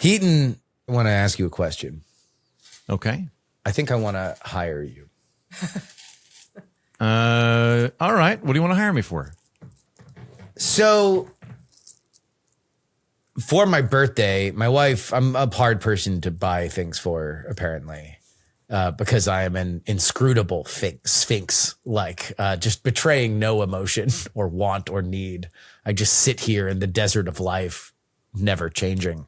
Heaton, I want to ask you a question. Okay. I think I want to hire you. All right. What do you want to hire me for? So for my birthday, my wife, I'm a hard person to buy things for, apparently, because I am an inscrutable sphinx, just betraying no emotion or want or need. I just sit here in the desert of life, never changing.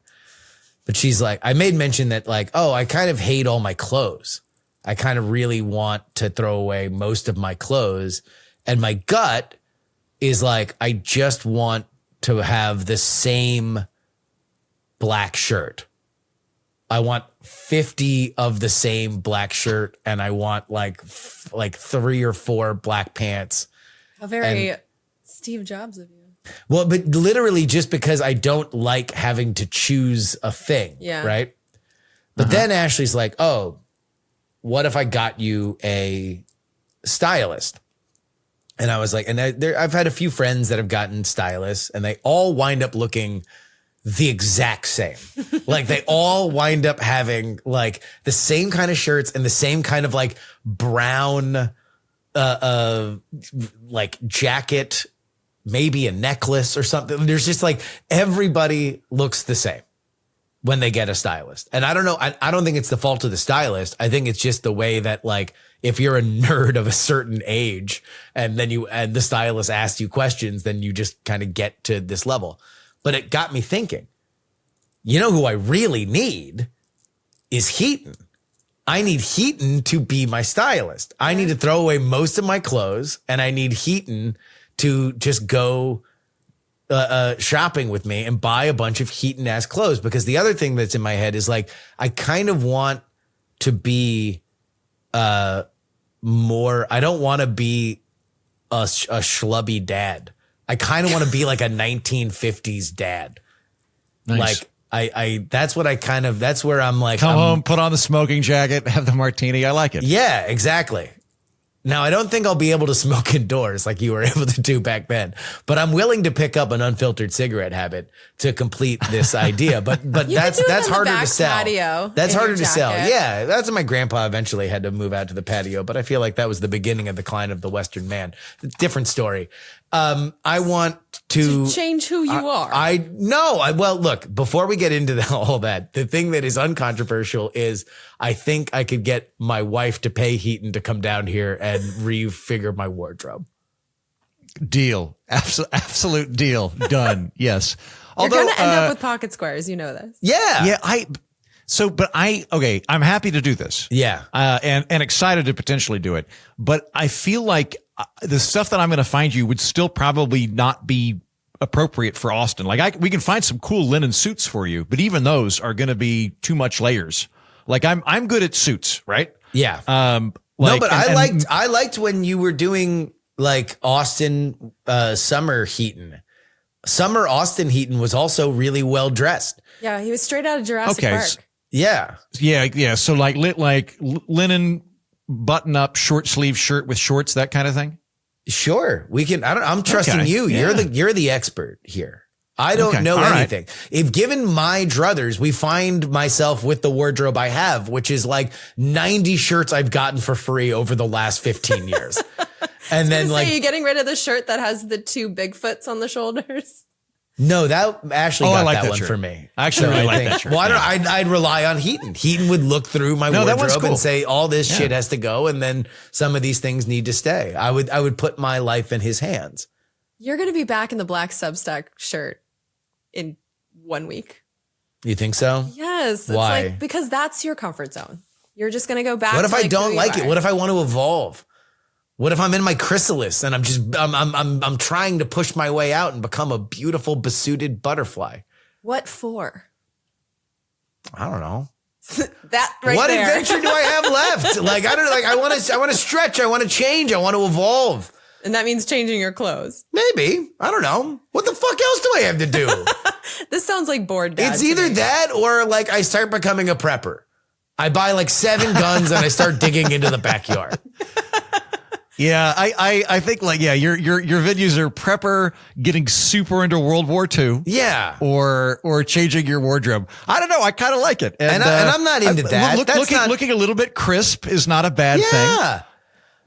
But she's like, I made mention that like, oh, I kind of hate all my clothes. I kind of really want to throw away most of my clothes. And my gut is like, I just want to have the same black shirt. I want 50 of the same black shirt, and I want like 3 or 4 black pants. How very Steve Jobs of you. Well, but literally just because I don't like having to choose a thing. Yeah. Right. But then Ashley's like, oh, what if I got you a stylist? And I was like, and I've had a few friends that have gotten stylists, and they all wind up looking the exact same. Like they all wind up having like the same kind of shirts and the same kind of like brown, like jacket, maybe a necklace or something. There's just like everybody looks the same when they get a stylist. And I don't know. I don't think it's the fault of the stylist. I think it's just the way that like, if you're a nerd of a certain age and then the stylist asks you questions, then you just kind of get to this level. But it got me thinking, you know who I really need is Heaton. I need Heaton to be my stylist. I need to throw away most of my clothes, and I need Heaton to just go shopping with me and buy a bunch of Heaton-ass clothes. Because the other thing that's in my head is like, I kind of want to be more, I don't want to be a schlubby dad. I kind of want to be like a 1950s dad. Nice. Like that's what I kind of, that's where I'm like, Come home, put on the smoking jacket, have the martini. I like it. Yeah, exactly. Now, I don't think I'll be able to smoke indoors like you were able to do back then, but I'm willing to pick up an unfiltered cigarette habit to complete this idea. But that's harder to sell. Patio that's harder to sell. jacket. Yeah, that's what my grandpa eventually had to move out to the patio. But I feel like that was the beginning of the decline of the Western man. Different story. I want to change who you are. Well, look, before we get into all that, the thing that is uncontroversial is I think I could get my wife to pay Heaton to come down here and refigure my wardrobe. Deal. Absolute deal. Done. Yes. You're going to end up with pocket squares. You know this. Yeah. Yeah. I'm happy to do this. Yeah. And excited to potentially do it. But I feel like the stuff that I'm going to find you would still probably not be appropriate for Austin. Like we can find some cool linen suits for you, but even those are going to be too much layers. Like I'm good at suits, right? Yeah. I liked when you were doing like Austin, summer Heaton. Summer Austin Heaton was also really well dressed. Yeah. He was straight out of Jurassic Park. Yeah. Yeah. So like linen button up short sleeve shirt with shorts, that kind of thing. Sure. We can, I'm trusting you. Yeah. You're the expert here. I don't know anything. Right. If given my druthers, we find myself with the wardrobe I have, which is like 90 shirts I've gotten for free over the last 15 years. And then like, you're getting rid of the shirt that has the 2 Bigfoots on the shoulders. No, that Ashley got like that one shirt for me. I actually really like that shirt. Well, I'd rely on Heaton. Heaton would look through my wardrobe and say, all this shit has to go. And then some of these things need to stay. I would put my life in his hands. You're going to be back in the black Substack shirt in 1 week. You think so? Yes. Why? Because that's your comfort zone. You're just going to go back. What if I don't like it? What if I want to evolve? What if I'm in my chrysalis and I'm trying to push my way out and become a beautiful besuited butterfly? What for? I don't know. That right what there. Adventure do I have left? Like I don't know. Like I want to stretch. I want to change. I want to evolve. And that means changing your clothes. Maybe. I don't know. What the fuck else do I have to do? This sounds like bored dad. It's either that or like I start becoming a prepper. I buy like 7 guns and I start digging into the backyard. Yeah, I think like, yeah, your videos are prepper getting super into World War II. Yeah. Or changing your wardrobe. I don't know. I kind of like it. And I'm not into that. Looking a little bit crisp is not a bad thing. Yeah.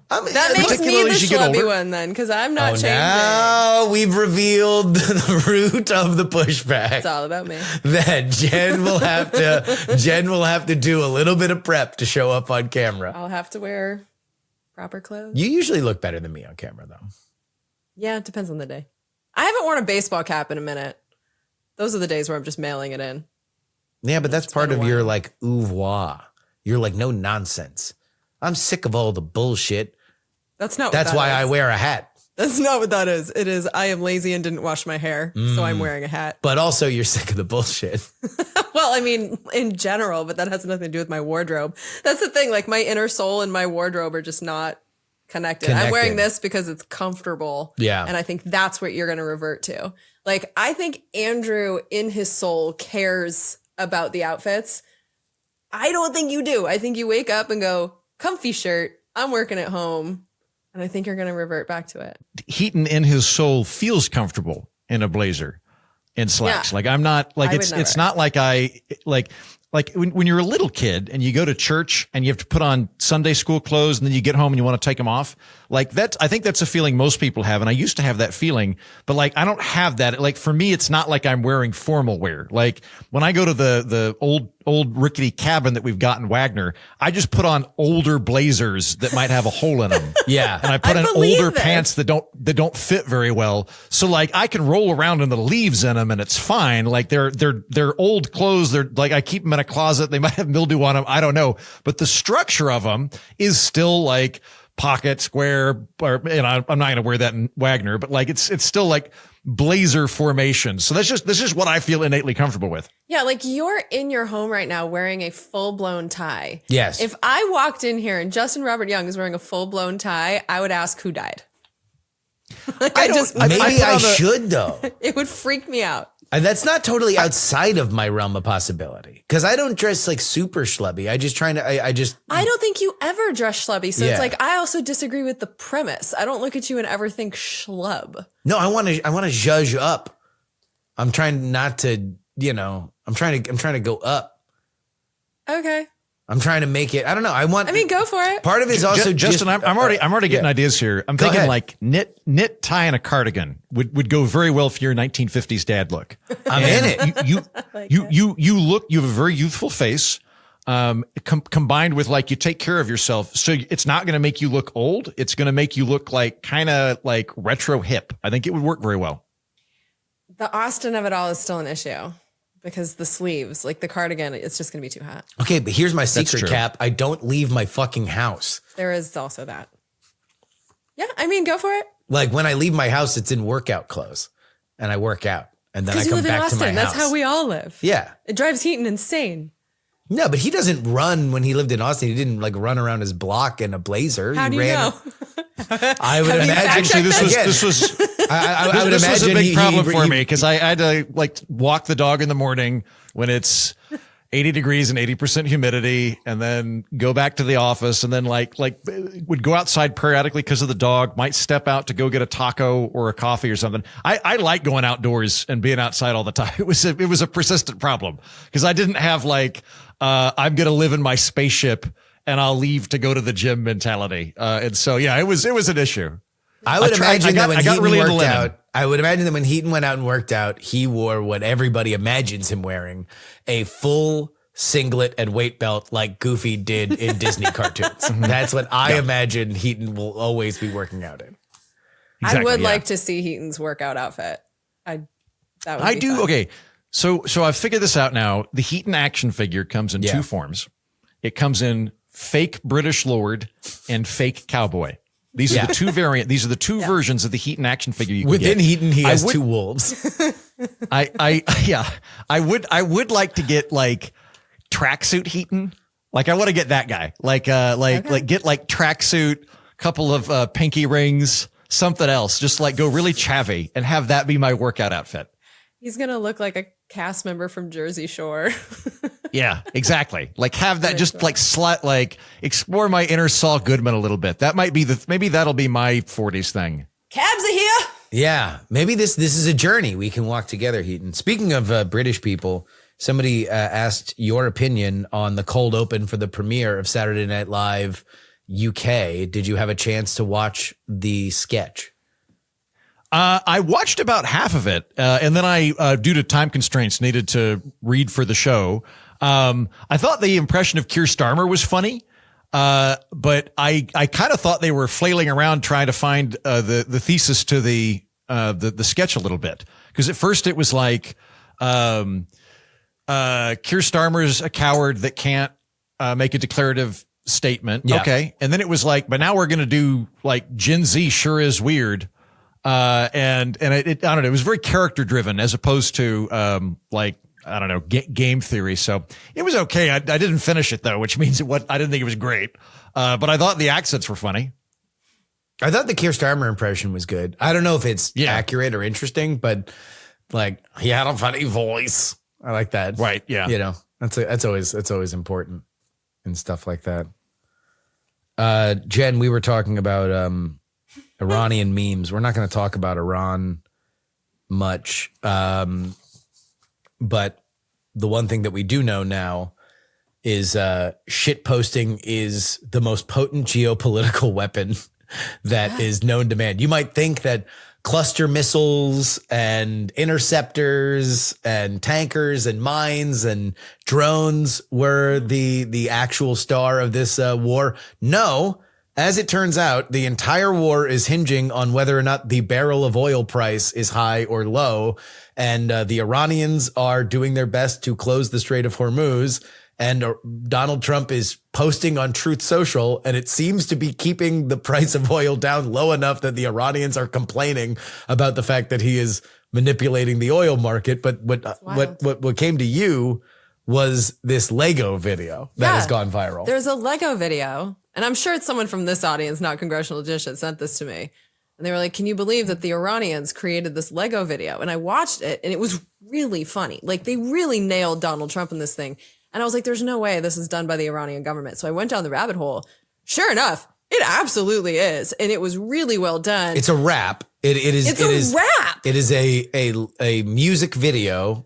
That makes me the schlubby one then, because I'm not changing. Now we've revealed the root of the pushback. It's all about me. That Jen will have to do a little bit of prep to show up on camera. I'll have to wear proper clothes. You usually look better than me on camera, though. Yeah, it depends on the day. I haven't worn a baseball cap in a minute. Those are the days where I'm just mailing it in. Yeah, but that's part of your like oeuvre. You're like, no nonsense. I'm sick of all the bullshit. That's not. That's why I wear a hat. That's not what that is. It is, I am lazy and didn't wash my hair, so I'm wearing a hat. But also, you're sick of the bullshit. Well, I mean, in general, but that has nothing to do with my wardrobe. That's the thing. Like, my inner soul and my wardrobe are just not connected. I'm wearing this because it's comfortable. Yeah. And I think that's what you're going to revert to. Like, I think Andrew, in his soul, cares about the outfits. I don't think you do. I think you wake up and go, comfy shirt, I'm working at home. And I think you're going to revert back to it. Heaton in his soul feels comfortable in a blazer and slacks. Yeah. Like I'm not like, it's not like like when you're a little kid and you go to church and you have to put on Sunday school clothes and then you get home and you want to take them off. Like that's, I think that's a feeling most people have. And I used to have that feeling, but like, I don't have that. Like for me, it's not like I'm wearing formal wear. Like when I go to the old rickety cabin that we've got in Wagner, I just put on older blazers that might have a hole in them. Yeah. And I put on older pants that don't fit very well. So like I can roll around in the leaves in them and it's fine. Like they're old clothes. They're like, I keep them in a closet. They might have mildew on them. I don't know. But the structure of them is still like pocket, square, or, I'm not going to wear that in Wagner, but like it's still like blazer formation. So this is what I feel innately comfortable with. Yeah. Like you're in your home right now wearing a full blown tie. Yes. If I walked in here and Justin Robert Young is wearing a full blown tie, I would ask who died. Like I should though. It would freak me out. And that's not totally outside of my realm of possibility because I don't dress like super schlubby. I don't think you ever dress schlubby. So it's like, I also disagree with the premise. I don't look at you and ever think schlub. No, I want to zhuzh up. I'm trying not to, I'm trying to go up. Okay. I'm trying to make it. I don't know. Go for it. Part of it is also Justin. I'm already getting ideas here. I'm thinking like knit tie and a cardigan would go very well for your 1950s dad look. I'm in it. You have a very youthful face. Combined with like you take care of yourself, so it's not going to make you look old. It's going to make you look like kind of like retro hip. I think it would work very well. The Austin of it all is still an issue. Because the sleeves, like the cardigan, it's just going to be too hot. Okay, but here's my secret, Cap. I don't leave my fucking house. There is also that. Yeah, go for it. Like when I leave my house, it's in workout clothes. And I work out. And then I come back to my house. That's how we all live. Yeah. It drives Heaton insane. No, but he doesn't run when he lived in Austin. He didn't like run around his block in a blazer. How do you know? I would imagine. Actually, this was a big problem for me because I had to like walk the dog in the morning when it's 80 degrees and 80% humidity, and then go back to the office, and then like would go outside periodically because of the dog. Might step out to go get a taco or a coffee or something. I like going outdoors and being outside all the time. It was a persistent problem because I didn't have like I'm gonna live in my spaceship and I'll leave to go to the gym mentality. And so yeah, it was an issue. I would imagine that when Heaton worked out, I would imagine that when Heaton went out and worked out, he wore what everybody imagines him wearing, a full singlet and weight belt like Goofy did in Disney cartoons. That's what I imagine Heaton will always be working out in. Exactly, I would like to see Heaton's workout outfit. I do. Fun. Okay. So I've figured this out now. The Heaton action figure comes in two forms. It comes in fake British Lord and fake cowboy. These are the two These are the two versions of the Heaton action figure you can Within get. Heaton, he has two wolves. I would like to get like tracksuit Heaton. Like I want to get that guy. Like get like tracksuit, couple of pinky rings, something else. Just like go really chavvy and have that be my workout outfit. He's gonna look like a cast member from Jersey Shore. Yeah, exactly. Like have that just like explore my inner Saul Goodman a little bit. That might be maybe that'll be my 40s thing. Cabs are here. Yeah, maybe this is a journey we can walk together, Heaton. Speaking of British people, somebody asked your opinion on the cold open for the premiere of Saturday Night Live UK. Did you have a chance to watch the sketch? I watched about half of it, and then I, due to time constraints, needed to read for the show. I thought the impression of Keir Starmer was funny, but I kind of thought they were flailing around trying to find the thesis to the sketch a little bit, because at first it was like Keir Starmer's a coward that can't make a declarative statement. Yeah. Okay, and then it was like, but now we're going to do like Gen Z sure is weird. And I don't know, it was very character driven as opposed to, like, I don't know, game theory. So it was okay. I didn't finish it though, which means I didn't think it was great. But I thought the accents were funny. I thought the Keir Starmer impression was good. I don't know if it's accurate or interesting, but like he had a funny voice. I like that. Right. Yeah. You know, that's always important and stuff like that. Jen, we were talking about, Iranian memes. We're not going to talk about Iran much. But the one thing that we do know now is shit posting is the most potent geopolitical weapon that is known to man. You might think that cluster missiles and interceptors and tankers and mines and drones were the actual star of this war. No. As it turns out, the entire war is hinging on whether or not the barrel of oil price is high or low. And the Iranians are doing their best to close the Strait of Hormuz. And Donald Trump is posting on Truth Social, and it seems to be keeping the price of oil down low enough that the Iranians are complaining about the fact that he is manipulating the oil market. But what came to you was this Lego video that has gone viral. There's a Lego video. And I'm sure it's someone from this audience, not Congressional Dish, that sent this to me. And they were like, can you believe that the Iranians created this Lego video? And I watched it and it was really funny. Like they really nailed Donald Trump in this thing. And I was like, there's no way this is done by the Iranian government. So I went down the rabbit hole. Sure enough, it absolutely is. And it was really well done. It's a rap. It is a rap. It is a music video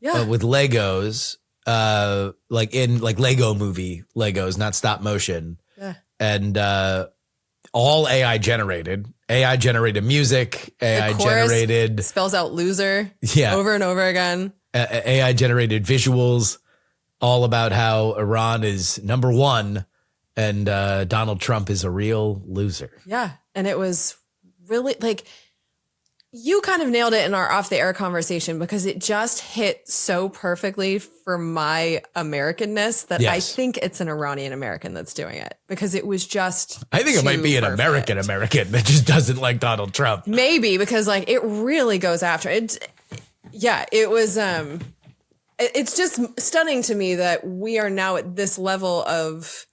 with Legos, like in like Lego movie Legos, not stop motion. Yeah. And all AI generated music, AI generated spells out loser over and over again. AI generated visuals, all about how Iran is number one and Donald Trump is a real loser. Yeah. And it was really like, you kind of nailed it in our off the air conversation because it just hit so perfectly for my Americanness that I think it's an Iranian American that's doing it because it was just. I think it might be an American that just doesn't like Donald Trump. Maybe because like it really goes after it. Yeah, it was. It's just stunning to me that we are now at this level of.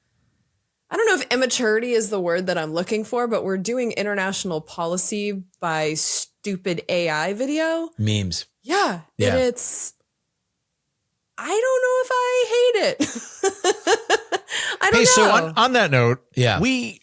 I don't know if immaturity is the word that I'm looking for, but we're doing international policy by stupid AI video. Memes. Yeah. And it's, I don't know if I hate it. I don't know. So on that note, we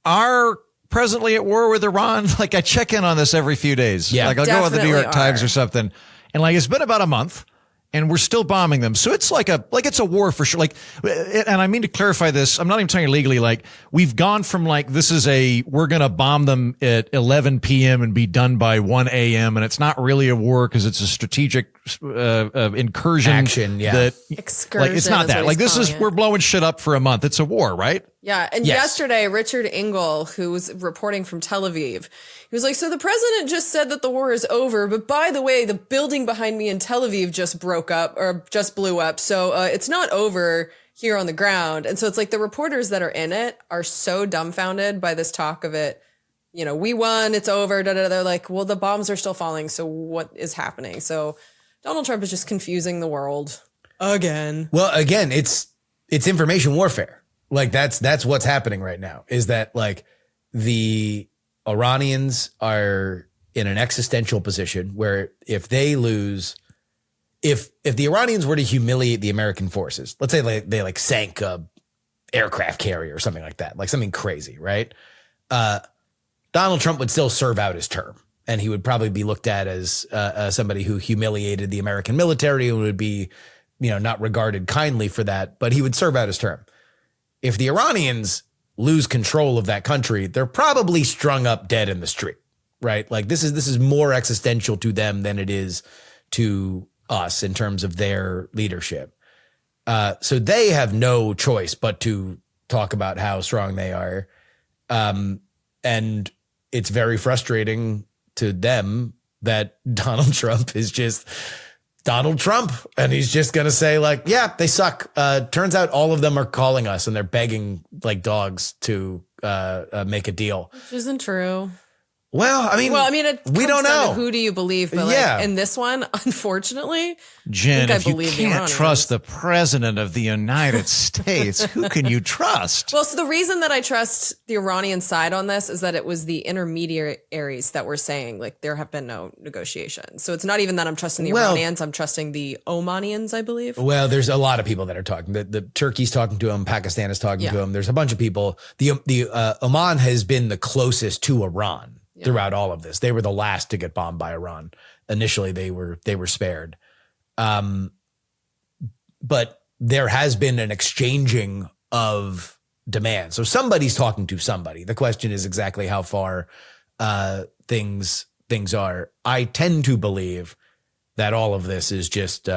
are presently at war with Iran. Like I check in on this every few days. Yeah. Like I'll go on the New York Times or something. And like, it's been about a month. And we're still bombing them. So it's like it's a war for sure. Like, and I mean to clarify this, I'm not even telling you legally, like we've gone from like, we're going to bomb them at 11 PM and be done by 1 AM. And it's not really a war because it's a strategic, incursion. Action. Yeah. Excursion. Like, it's not that like we're blowing shit up for a month. It's a war, right? Yeah. And yesterday, Richard Engel, who was reporting from Tel Aviv, he was like, so the president just said that the war is over. But by the way, the building behind me in Tel Aviv just broke up or just blew up. So it's not over here on the ground. And so it's like the reporters that are in it are so dumbfounded by this talk of it. You know, we won, it's over. They're like, well, the bombs are still falling. So what is happening? So Donald Trump is just confusing the world again. Well, again, it's information warfare. Like that's what's happening right now is that like the Iranians are in an existential position where if they lose if the Iranians were to humiliate the American forces, let's say they like sank a aircraft carrier or something like that, like something crazy, right? Donald Trump would still serve out his term, and he would probably be looked at as somebody who humiliated the American military and would be, not regarded kindly for that, but he would serve out his term. If the Iranians lose control of that country, they're probably strung up dead in the street, right? Like this is more existential to them than it is to us in terms of their leadership. So they have no choice but to talk about how strong they are. And it's very frustrating to them that Donald Trump is just Donald Trump. And he's just going to say like, yeah, they suck. Turns out all of them are calling us and they're begging like dogs to make a deal. Which isn't true. Well, I mean, we don't know. Who do you believe? But like in this one, unfortunately, Jen, if you can't trust the president of the United States, who can you trust? Well, so the reason that I trust the Iranian side on this is that it was the intermediaries that were saying like there have been no negotiations. So it's not even that I'm trusting the Iranians, I'm trusting the Omanians, I believe. Well, there's a lot of people that are talking. The Turkey's talking to him, Pakistan is talking to him. There's a bunch of people. The Oman has been the closest to Iran throughout all of this. They were the last to get bombed by Iran. Initially, they were spared. But there has been an exchanging of demand. So somebody's talking to somebody. The question is exactly how far things are. I tend to believe that all of this is just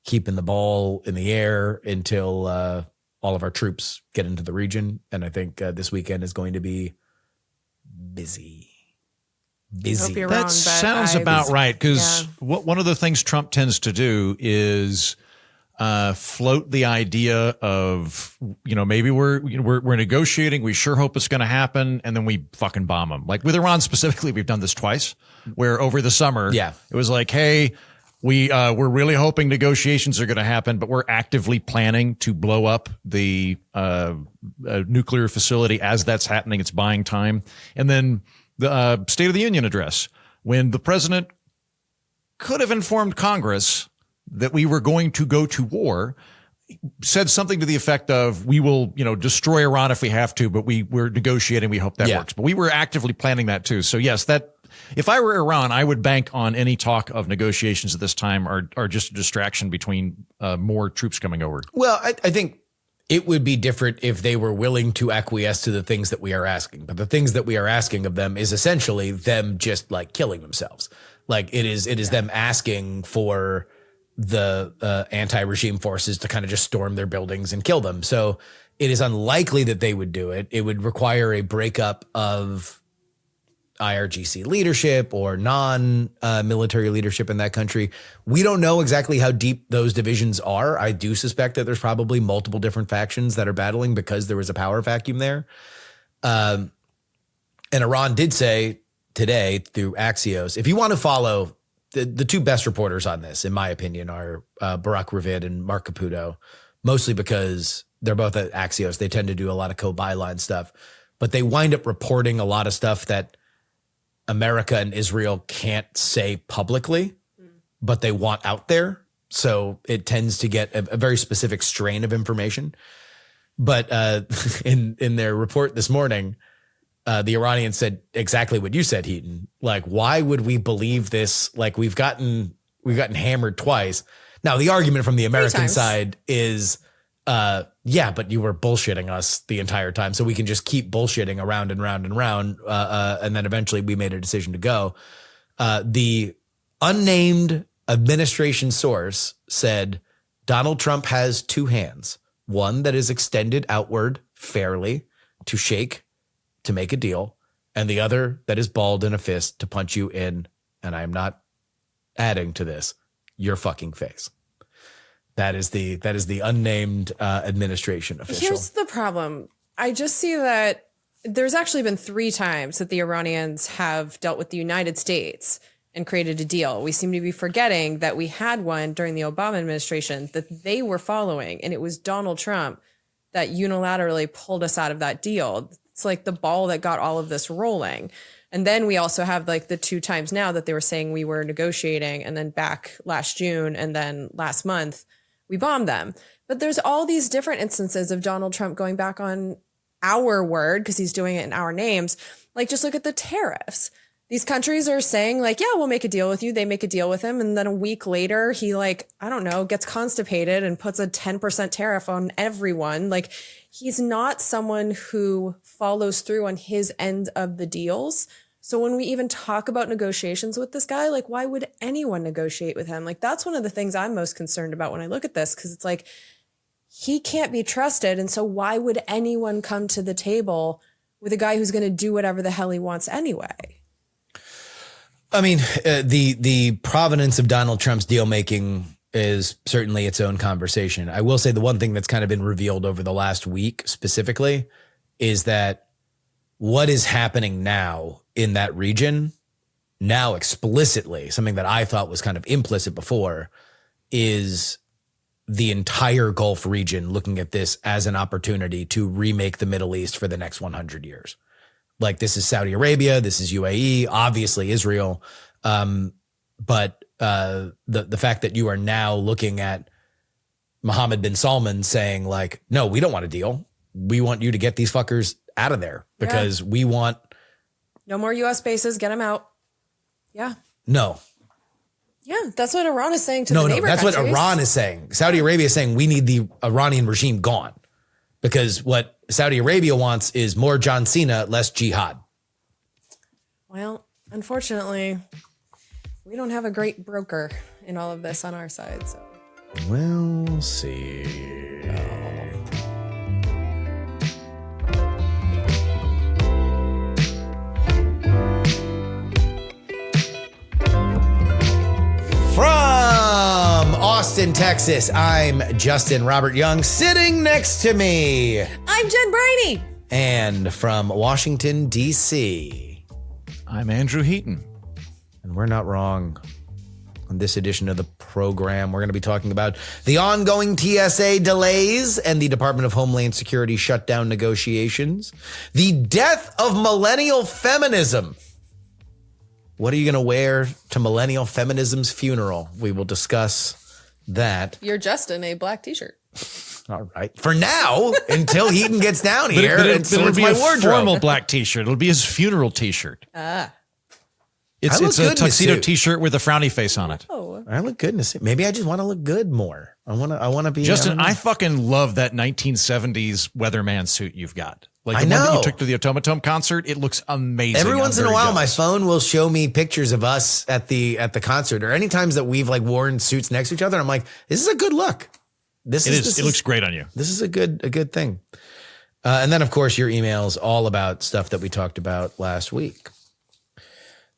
keeping the ball in the air until all of our troops get into the region. And I think this weekend is going to be busy. That sounds about right, because one of the things Trump tends to do is float the idea of, maybe we're negotiating, we sure hope it's going to happen, and then we fucking bomb them. Like with Iran specifically, we've done this twice, where over the summer, it was like, hey, we're really hoping negotiations are going to happen, but we're actively planning to blow up the nuclear facility as that's happening. It's buying time. And then the State of the Union address, when the president could have informed Congress that we were going to go to war, said something to the effect of, we will, destroy Iran if we have to, but we're negotiating. We hope that works. But we were actively planning that too. So yes, if I were Iran, I would bank on any talk of negotiations at this time are just a distraction between more troops coming over. Well, I think it would be different if they were willing to acquiesce to the things that we are asking. But the things that we are asking of them is essentially them just like killing themselves. Like it is them asking for the anti-regime forces to kind of just storm their buildings and kill them. So it is unlikely that they would do it. It would require a breakup of IRGC leadership or non-military leadership in that country. We don't know exactly how deep those divisions are. I do suspect that there's probably multiple different factions that are battling because there was a power vacuum there. And Iran did say today through Axios, if you want to follow the two best reporters on this, in my opinion, are Barak Ravid and Mark Caputo, mostly because they're both at Axios. They tend to do a lot of co-byline stuff, but they wind up reporting a lot of stuff that America and Israel can't say publicly, but they want out there. So it tends to get a very specific strain of information. But in their report this morning, the Iranians said exactly what you said, Heaton. Like, why would we believe this? Like, we've gotten hammered twice. Now, the argument from the American side is, yeah, but you were bullshitting us the entire time. So we can just keep bullshitting around and round and round. And then eventually we made a decision to go. The unnamed administration source said Donald Trump has two hands, one that is extended outward fairly to shake, to make a deal, and the other that is balled in a fist to punch you in, and I am not adding to this, your fucking face. That is the unnamed administration official. Here's the problem. I just see that there's actually been 3 times that the Iranians have dealt with the United States and created a deal. We seem to be forgetting that we had one during the Obama administration that they were following, and it was Donald Trump that unilaterally pulled us out of that deal. It's like the ball that got all of this rolling. And then we also have like the 2 times now that they were saying we were negotiating, and then back last June and then last month we bombed them. But there's all these different instances of Donald Trump going back on our word because he's doing it in our names. Like, just look at the tariffs. These countries are saying like, yeah, we'll make a deal with you. They make a deal with him. And then a week later, he like, I don't know, gets constipated and puts a 10% tariff on everyone. Like, he's not someone who follows through on his end of the deals. So when we even talk about negotiations with this guy, like, why would anyone negotiate with him? Like, that's one of the things I'm most concerned about when I look at this, because it's like, he can't be trusted. And so why would anyone come to the table with a guy who's going to do whatever the hell he wants anyway? I mean, the provenance of Donald Trump's deal making is certainly its own conversation. I will say the one thing that's kind of been revealed over the last week specifically is that what is happening now in that region, now explicitly, something that I thought was kind of implicit before, is the entire Gulf region looking at this as an opportunity to remake the Middle East for the next 100 years. Like, this is Saudi Arabia, this is UAE, obviously Israel. But the fact that you are now looking at Mohammed bin Salman saying like, no, we don't want a deal. We want you to get these fuckers out of there because we want. No more U.S. bases, get them out. Yeah. No. Yeah, that's what Iran is saying to the neighbor that's countries. what Iran is saying. Saudi Arabia is saying we need the Iranian regime gone because what Saudi Arabia wants is more John Cena, less jihad. Well, unfortunately, we don't have a great broker in all of this on our side. So we'll see. From Austin, Texas, I'm Justin Robert Young. Sitting next to me, I'm Jen Briney. And from Washington, D.C., I'm Andrew Heaton. And we're not wrong. On this edition of the program, we're going to be talking about the ongoing TSA delays and the Department of Homeland Security shutdown negotiations, the death of millennial feminism. What are you going to wear to millennial feminism's funeral? We will discuss that. You're just in a black t-shirt. All right. For now, until Heaton gets down here. It'll be a formal black t-shirt. It'll be his funeral t-shirt. It's a tuxedo t-shirt with a frowny face on it. Oh, I look good in a suit. Maybe I just want to look good more. I want to be. Justin, I fucking love that 1970s weatherman suit you've got. Like the one that you took to the Automaton concert, it looks amazing. Every once in a while, my phone will show me pictures of us at the concert, or any times that we've like worn suits next to each other. I'm like, this is a good look. It looks great on you. This is a good thing. And then, of course, your emails all about stuff that we talked about last week.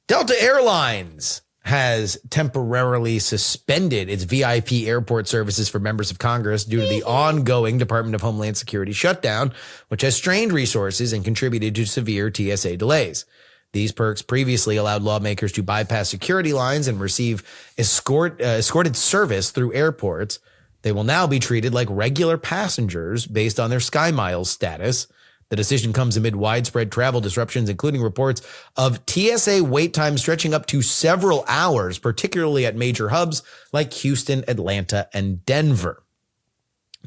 Delta Airlines has temporarily suspended its VIP airport services for members of Congress due to the ongoing Department of Homeland Security shutdown, which has strained resources and contributed to severe TSA delays. These perks previously allowed lawmakers to bypass security lines and receive escorted service through airports. They will now be treated like regular passengers based on their SkyMiles status. The decision comes amid widespread travel disruptions, including reports of TSA wait times stretching up to several hours, particularly at major hubs like Houston, Atlanta, and Denver.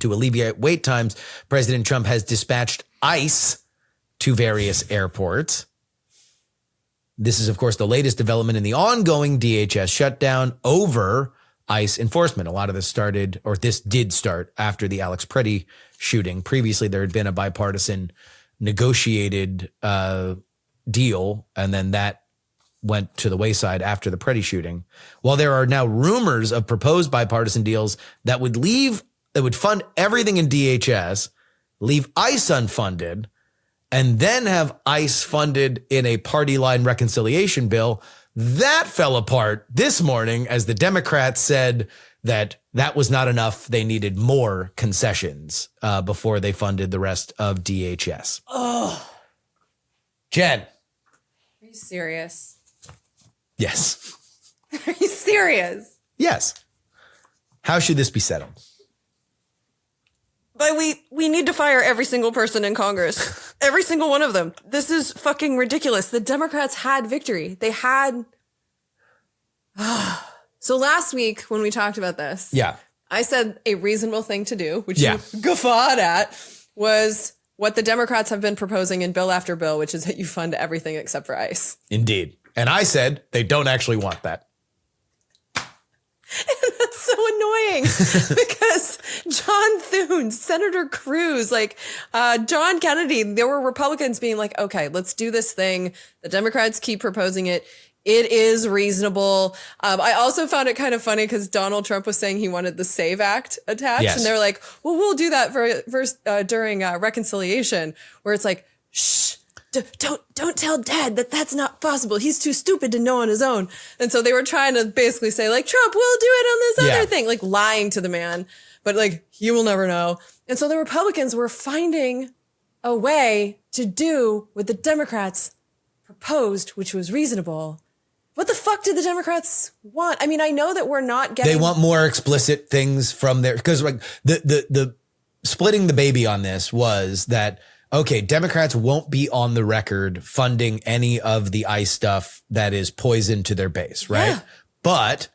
To alleviate wait times, President Trump has dispatched ICE to various airports. This is, of course, the latest development in the ongoing DHS shutdown over ICE enforcement. A lot of this did start after the Alex Preddy shooting. Previously, there had been a bipartisan negotiated deal, and then that went to the wayside after the Preddy shooting. While there are now rumors of proposed bipartisan deals that would fund everything in DHS, leave ICE unfunded, and then have ICE funded in a party line reconciliation bill, that fell apart this morning as the Democrats said that was not enough. They needed more concessions before they funded the rest of DHS. Oh, Jen. Are you serious? Yes. Are you serious? Yes. How should this be settled? But we need to fire every single person in Congress. Every single one of them. This is fucking ridiculous. The Democrats had victory. They had. So last week when we talked about this, Yeah. I said a reasonable thing to do, which you guffawed at, was what the Democrats have been proposing in bill after bill, which is that you fund everything except for ICE. Indeed. And I said they don't actually want that. That's so annoying because John Thune, Senator Cruz, like John Kennedy, there were Republicans being like, okay, let's do this thing. The Democrats keep proposing it. It is reasonable. I also found it kind of funny because Donald Trump was saying he wanted the SAVE Act attached. Yes. And they're like, well, we'll do that during reconciliation, where it's like, shh. Don't tell Dad that that's not possible. He's too stupid to know on his own. And so they were trying to basically say, like, Trump, we'll do it on this other thing, like lying to the man. But like, he will never know. And so the Republicans were finding a way to do what the Democrats proposed, which was reasonable. What the fuck did the Democrats want? I mean, I know that we're not getting. They want more explicit things from there because like the splitting the baby on this was that. Okay, Democrats won't be on the record funding any of the ICE stuff that is poison to their base, right? Yeah. But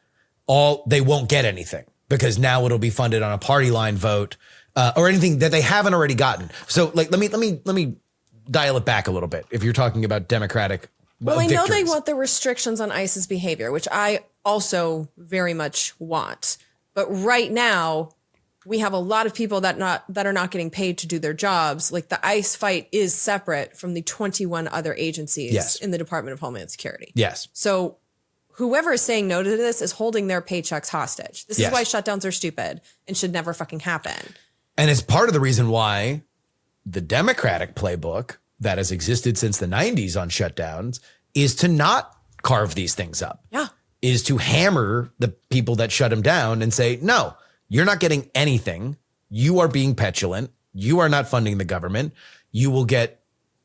they won't get anything because now it'll be funded on a party line vote or anything that they haven't already gotten. So, like, let me dial it back a little bit. If you're talking about Democratic, well, I know they victories. want the restrictions on ICE's behavior, which I also very much want. But right now, we have a lot of people that are not getting paid to do their jobs. Like the ICE fight is separate from the 21 other agencies in the Department of Homeland Security. Yes. So whoever is saying no to this is holding their paychecks hostage. This is why shutdowns are stupid and should never fucking happen. And it's part of the reason why the Democratic playbook that has existed since the 90s on shutdowns is to not carve these things up. Yeah. Is to hammer the people that shut them down and say, no, you're not getting anything. You are being petulant. You are not funding the government. You will get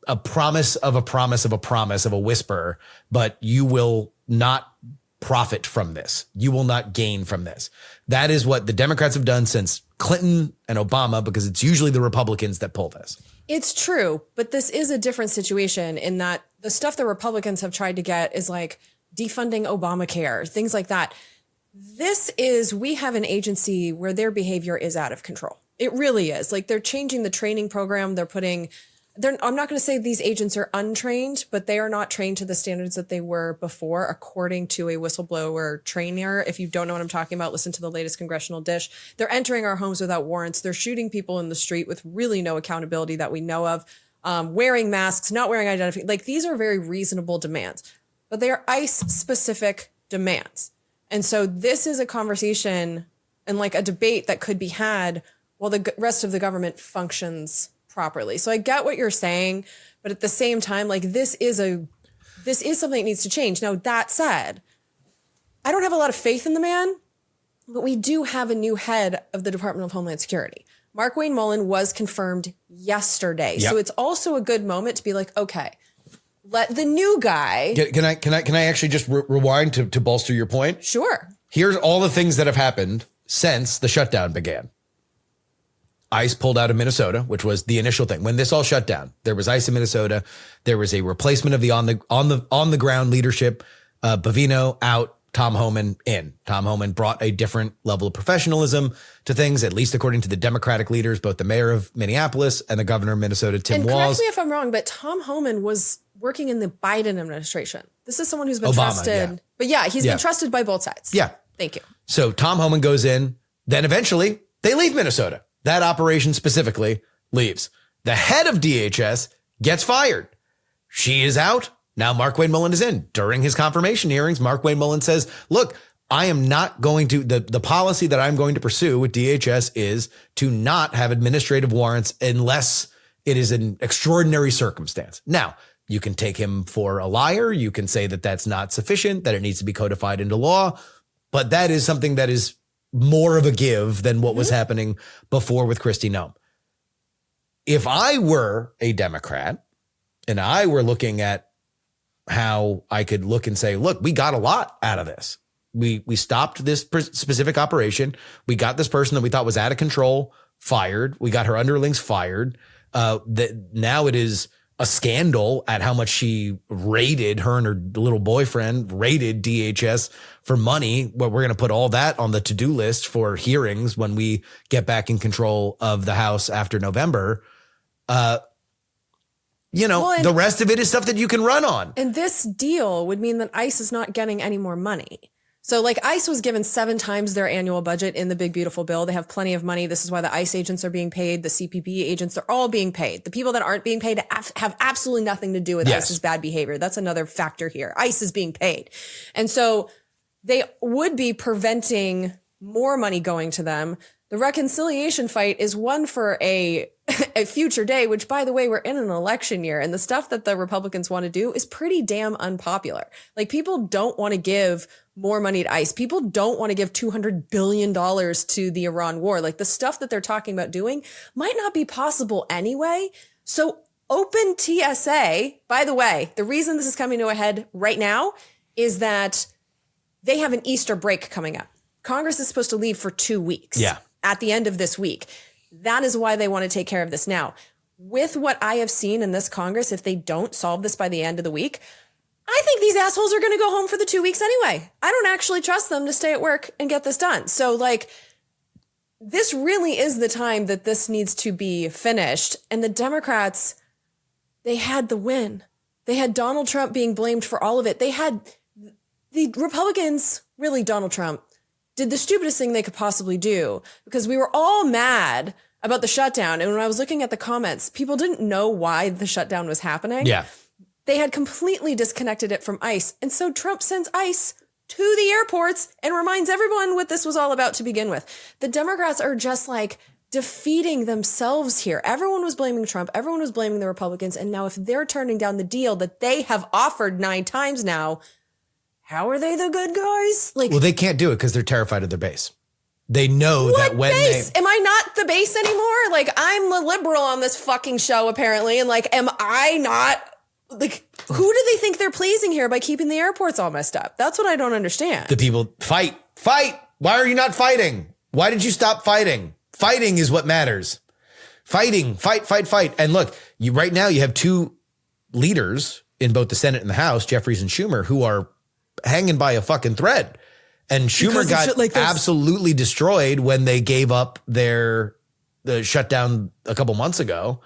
a promise of a promise of a promise of a whisper, but you will not profit from this. You will not gain from this. That is what the Democrats have done since Clinton and Obama, because it's usually the Republicans that pull this. It's true, but this is a different situation in that the stuff the Republicans have tried to get is like defunding Obamacare, things like that. We have an agency where their behavior is out of control. It really is. Like they're changing the training program. I'm not going to say these agents are untrained, but they are not trained to the standards that they were before, according to a whistleblower trainer. If you don't know what I'm talking about, listen to the latest congressional dish. They're entering our homes without warrants. They're shooting people in the street with really no accountability that we know of, wearing masks, not wearing identification. Like these are very reasonable demands, but they are ICE specific demands. And so this is a conversation and like a debate that could be had while the rest of the government functions properly. So I get what you're saying, but at the same time, like this is something that needs to change. Now, that said, I don't have a lot of faith in the man, but we do have a new head of the Department of Homeland Security. Mark Wayne Mullen was confirmed yesterday. Yep. So it's also a good moment to be like, okay, let the new guy. Can I actually just rewind to bolster your point? Sure. Here's all the things that have happened since the shutdown began. ICE pulled out of Minnesota, which was the initial thing. When this all shut down, there was ICE in Minnesota. There was a replacement of the on the ground leadership. Bavino out, Tom Homan in. Tom Homan brought a different level of professionalism to things, at least according to the Democratic leaders, both the mayor of Minneapolis and the governor of Minnesota, Tim Walz. Correct me if I'm wrong, but Tom Homan was working in the Biden administration. This is someone who's been trusted. Yeah. But yeah, he's been trusted by both sides. Yeah. Thank you. So Tom Homan goes in. Then eventually they leave Minnesota. That operation specifically leaves. The head of DHS gets fired. She is out. Now Mark Wayne Mullen is in. During his confirmation hearings, Mark Wayne Mullen says, look, I am not going to, the policy that I'm going to pursue with DHS is to not have administrative warrants unless it is an extraordinary circumstance. Now, you can take him for a liar. You can say that that's not sufficient, that it needs to be codified into law. But that is something that is more of a give than what was happening before with Kristi Noem. If I were a Democrat and I were looking at how I could look and say, look, we got a lot out of this. We stopped this specific operation. We got this person that we thought was out of control fired. We got her underlings fired. Now it is a scandal at how much she raided, her and her little boyfriend raided DHS for money. But we're going to put all that on the to-do list for hearings when we get back in control of the House after November. The rest of it is stuff that you can run on. And this deal would mean that ICE is not getting any more money. So like ICE was given 7 times their annual budget in the big, beautiful bill. They have plenty of money. This is why the ICE agents are being paid. The CPB agents, they're all being paid. The people that aren't being paid have absolutely nothing to do with ICE's bad behavior. That's another factor here. ICE is being paid. And so they would be preventing more money going to them. The reconciliation fight is one for a future day, which, by the way, we're in an election year, and the stuff that the Republicans want to do is pretty damn unpopular. Like, people don't want to give more money to ICE. People don't want to give $200 billion to the Iran war. Like, the stuff that they're talking about doing might not be possible anyway. So open TSA, by the way, the reason this is coming to a head right now is that they have an Easter break coming up. Congress is supposed to leave for 2 weeks. Yeah. At the end of this week. That is why they want to take care of this now. With what I have seen in this Congress, if they don't solve this by the end of the week, I think these assholes are going to go home for the 2 weeks anyway. I don't actually trust them to stay at work and get this done. So like, this really is the time that this needs to be finished. And the Democrats, they had the win. They had Donald Trump being blamed for all of it. They had the Republicans, really Donald Trump, did the stupidest thing they could possibly do, because we were all mad about the shutdown. And when I was looking at the comments, people didn't know why the shutdown was happening. Yeah. They had completely disconnected it from ICE. And so Trump sends ICE to the airports and reminds everyone what this was all about to begin with. The Democrats are just like defeating themselves here. Everyone was blaming Trump. Everyone was blaming the Republicans. And now if they're turning down the deal that they have offered 9 times now, how are they the good guys? Like, well, they can't do it because they're terrified of their base. They know that when base? Am I not the base anymore? Like, I'm the liberal on this fucking show, apparently. And like, am I not, like, who do they think they're pleasing here by keeping the airports all messed up? That's what I don't understand. The people fight. Why are you not fighting? Why did you stop fighting? Fighting is what matters. Fight. And look, right now you have 2 leaders in both the Senate and the House, Jeffries and Schumer, who are hanging by a fucking thread. And Schumer got like absolutely destroyed when they gave up the shutdown a couple months ago.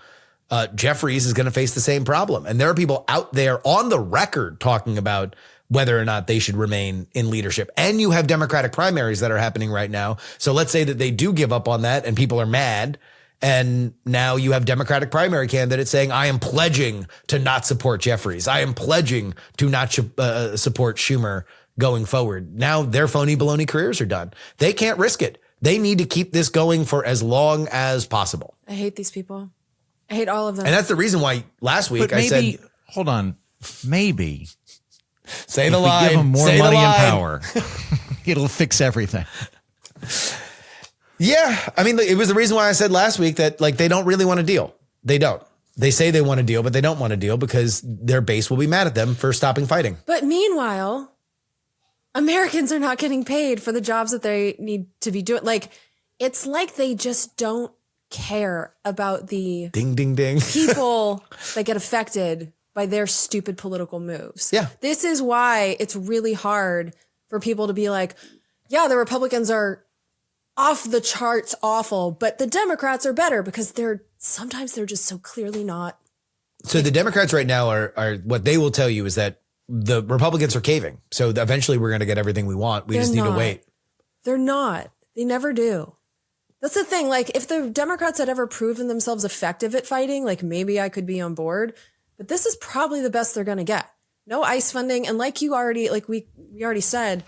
Jeffries is going to face the same problem. And there are people out there on the record talking about whether or not they should remain in leadership. And you have Democratic primaries that are happening right now. So let's say that they do give up on that and people are mad. And now you have Democratic primary candidates saying, I am pledging to not support Jeffries. I am pledging to not support Schumer going forward. Now their phony baloney careers are done. They can't risk it. They need to keep this going for as long as possible. I hate these people. I hate all of them. And that's the reason why last week I said, hold on, maybe say the line, give them more money and power, it'll fix everything. Yeah. I mean, it was the reason why I said last week that like, they don't really want to deal. They don't. They say they want to deal, but they don't want to deal because their base will be mad at them for stopping fighting. But meanwhile, Americans are not getting paid for the jobs that they need to be doing. Like, it's like they just don't care about the ding, ding, ding people that get affected by their stupid political moves. Yeah. This is why it's really hard for people to be like, yeah, the Republicans are off the charts awful, but the Democrats are better, because sometimes they're just so clearly not. So the Democrats right now are what they will tell you is that the Republicans are caving. So eventually we're going to get everything we want. We just need to wait. They're not. They never do. That's the thing. Like, if the Democrats had ever proven themselves effective at fighting, like, maybe I could be on board, but this is probably the best they're going to get. No ICE funding. And like we already said,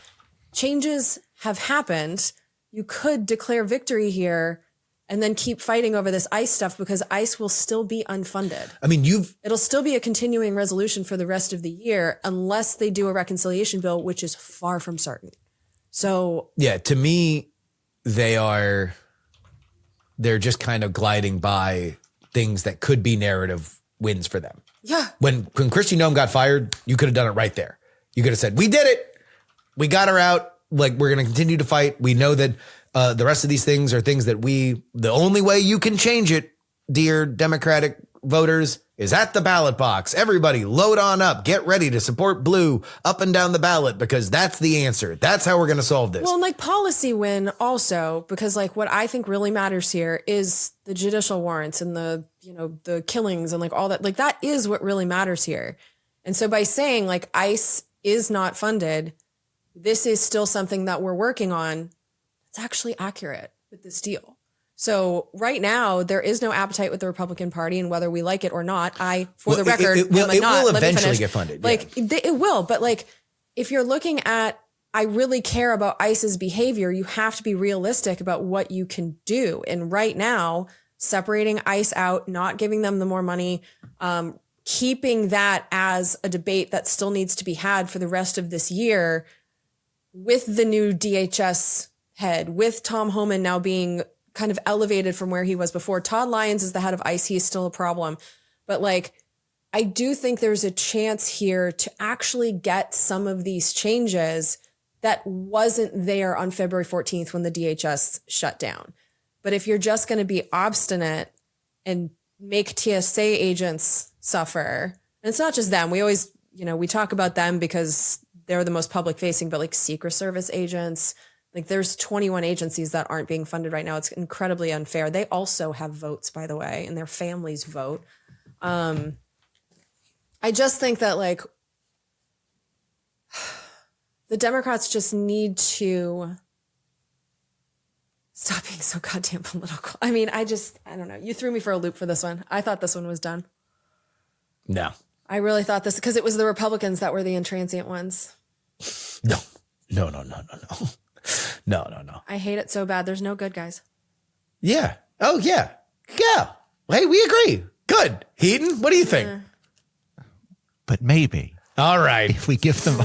changes have happened. You could declare victory here and then keep fighting over this ICE stuff, because ICE will still be unfunded. I mean, it'll still be a continuing resolution for the rest of the year unless they do a reconciliation bill, which is far from certain. So yeah, to me, they're just kind of gliding by things that could be narrative wins for them. Yeah. When Kristi Noem got fired, you could have done it right there. You could have said, we did it. We got her out. Like, we're going to continue to fight. We know that The rest of these things are things that the only way you can change it, dear Democratic voters, is at the ballot box. Everybody load on up. Get ready to support blue up and down the ballot, because that's the answer. That's how we're going to solve this. Well, and like policy win also, because like what I think really matters here is the judicial warrants and the killings and like all that. Like that is what really matters here. And so by saying like ICE is not funded, this is still something that we're working on. It's actually accurate with this deal. So right now, there is no appetite with the Republican Party, and whether we like it or not, for the record, it will eventually get funded. Like it will, but like if you're looking at, I really care about ICE's behavior, you have to be realistic about what you can do. And right now, separating ICE out, not giving them the more money, keeping that as a debate that still needs to be had for the rest of this year, with the new DHS head, with Tom Homan now being kind of elevated from where he was before. Todd Lyons is the head of ICE. He's still a problem. But like, I do think there's a chance here to actually get some of these changes that wasn't there on February 14th when the DHS shut down. But if you're just going to be obstinate and make TSA agents suffer, and it's not just them. We always, we talk about them because they're the most public facing, but like Secret Service agents, like there's 21 agencies that aren't being funded right now. It's incredibly unfair. They also have votes, by the way, and their families vote. I just think that like the Democrats just need to stop being so goddamn political. I mean, I don't know. You threw me for a loop for this one. I thought this one was done. No. I really thought this, because it was the Republicans that were the intransient ones. No. No. I hate it so bad. There's no good guys. Yeah. Oh, yeah. Yeah. Hey, we agree. Good. Heaton, what do you think? But maybe. All right. If we give them...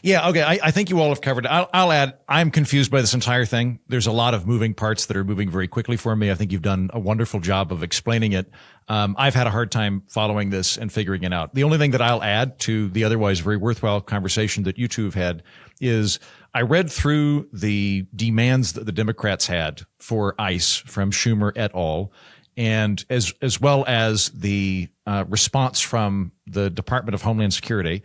Yeah, okay. I think you all have covered it. I'll add, I'm confused by this entire thing. There's a lot of moving parts that are moving very quickly for me. I think you've done a wonderful job of explaining it. I've had a hard time following this and figuring it out. The only thing that I'll add to the otherwise very worthwhile conversation that you two have had is I read through the demands that the Democrats had for ICE from Schumer et al., and as well as the response from the Department of Homeland Security.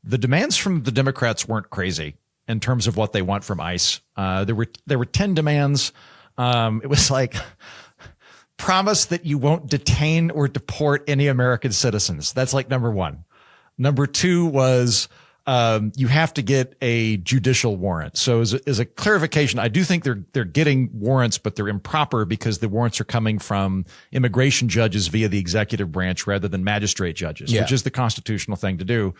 The demands from the Democrats weren't crazy in terms of what they want from ICE. There were 10 demands. It was like, promise that you won't detain or deport any American citizens. That's like number one. Number two was you have to get a judicial warrant. So as a clarification, I do think they're getting warrants, but they're improper because the warrants are coming from immigration judges via the executive branch rather than magistrate judges, which is the constitutional thing to do.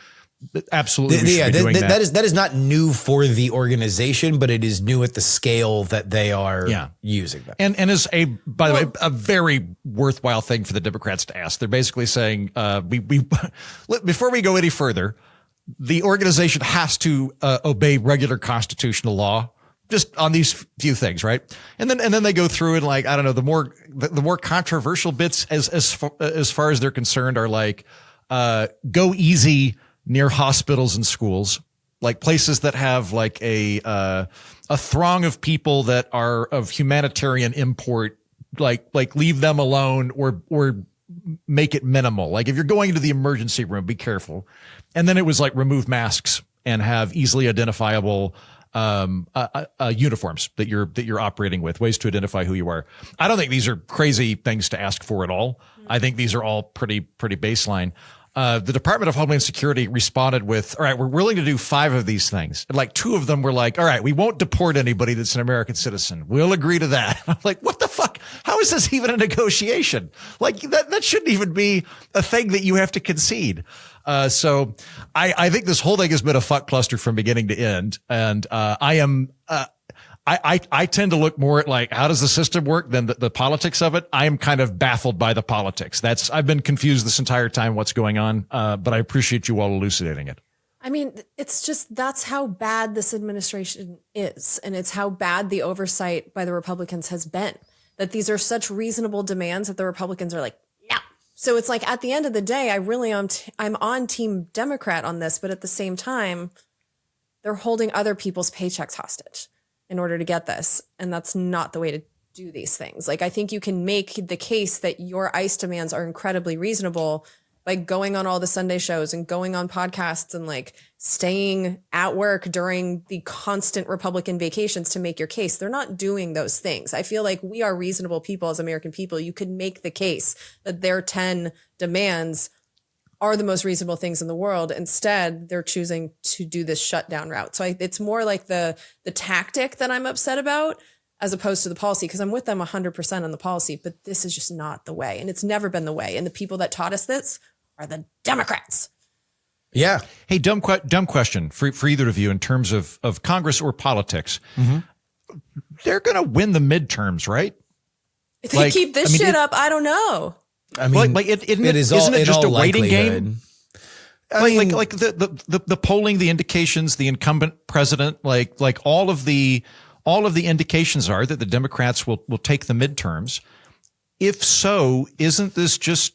Absolutely. That is not new for the organization, but it is new at the scale that they are using them. And is by the way, a very worthwhile thing for the Democrats to ask. They're basically saying, before we go any further, the organization has to obey regular constitutional law, just on these few things, right? And then they go through and like, I don't know, the more controversial bits as far as they're concerned are like, go easy near hospitals and schools, like places that have like a throng of people that are of humanitarian import, like leave them alone or make it minimal. Like if you're going into the emergency room, be careful. And then it was like remove masks and have easily identifiable uniforms that you're operating with, ways to identify who you are. I don't think these are crazy things to ask for at all. I think these are all pretty baseline. The Department of Homeland Security responded with, all right, we're willing to do 5 of these things. And like 2 of them were like, all right, we won't deport anybody that's an American citizen. We'll agree to that. I'm like, what the fuck? How is this even a negotiation? Like that shouldn't even be a thing that you have to concede. So I think this whole thing has been a fuck cluster from beginning to end. And, I tend to look more at like, how does the system work than the politics of it. I am kind of baffled by the politics. I've been confused this entire time what's going on. But I appreciate you all elucidating it. I mean, it's just, that's how bad this administration is. And it's how bad the oversight by the Republicans has been, that these are such reasonable demands that the Republicans are like, no. So it's like, at the end of the day, I'm on Team Democrat on this, but at the same time, they're holding other people's paychecks hostage. in order to get this. And that's not the way to do these things. Like, I think you can make the case that your ICE demands are incredibly reasonable by going on all the Sunday shows and going on podcasts and like staying at work during the constant Republican vacations to make your case. They're not doing those things. I feel like we are reasonable people as American people. You could make the case that their 10 demands are the most reasonable things in the world. Instead, they're choosing to do this shutdown route. So it's more like the tactic that I'm upset about as opposed to the policy, because I'm with them 100% on the policy, but this is just not the way. And it's never been the way. And the people that taught us this are the Democrats. Yeah. Hey, dumb question for either of you in terms of Congress or politics. They're going to win the midterms, right? If they keep this shit up, I don't know. I mean, isn't it just a waiting game? Like The polling, the indications, the incumbent president, like all of the indications are that the Democrats will take the midterms. If so,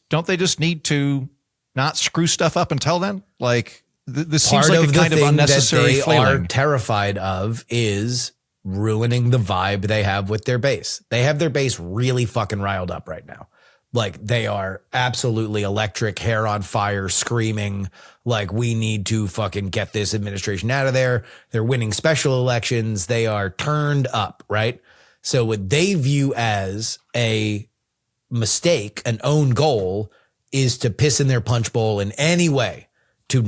don't they just need to not screw stuff up until then? Like this seems like a kind of unnecessary that they flailing. are terrified of is ruining the vibe they have with their base. They have their base really fucking riled up right now. Like they are absolutely electric, hair on fire, screaming like we need to fucking get this administration out of there. They're winning special elections. They are turned up, right? So what they view as a mistake, an own goal, is to piss in their punch bowl in any way, to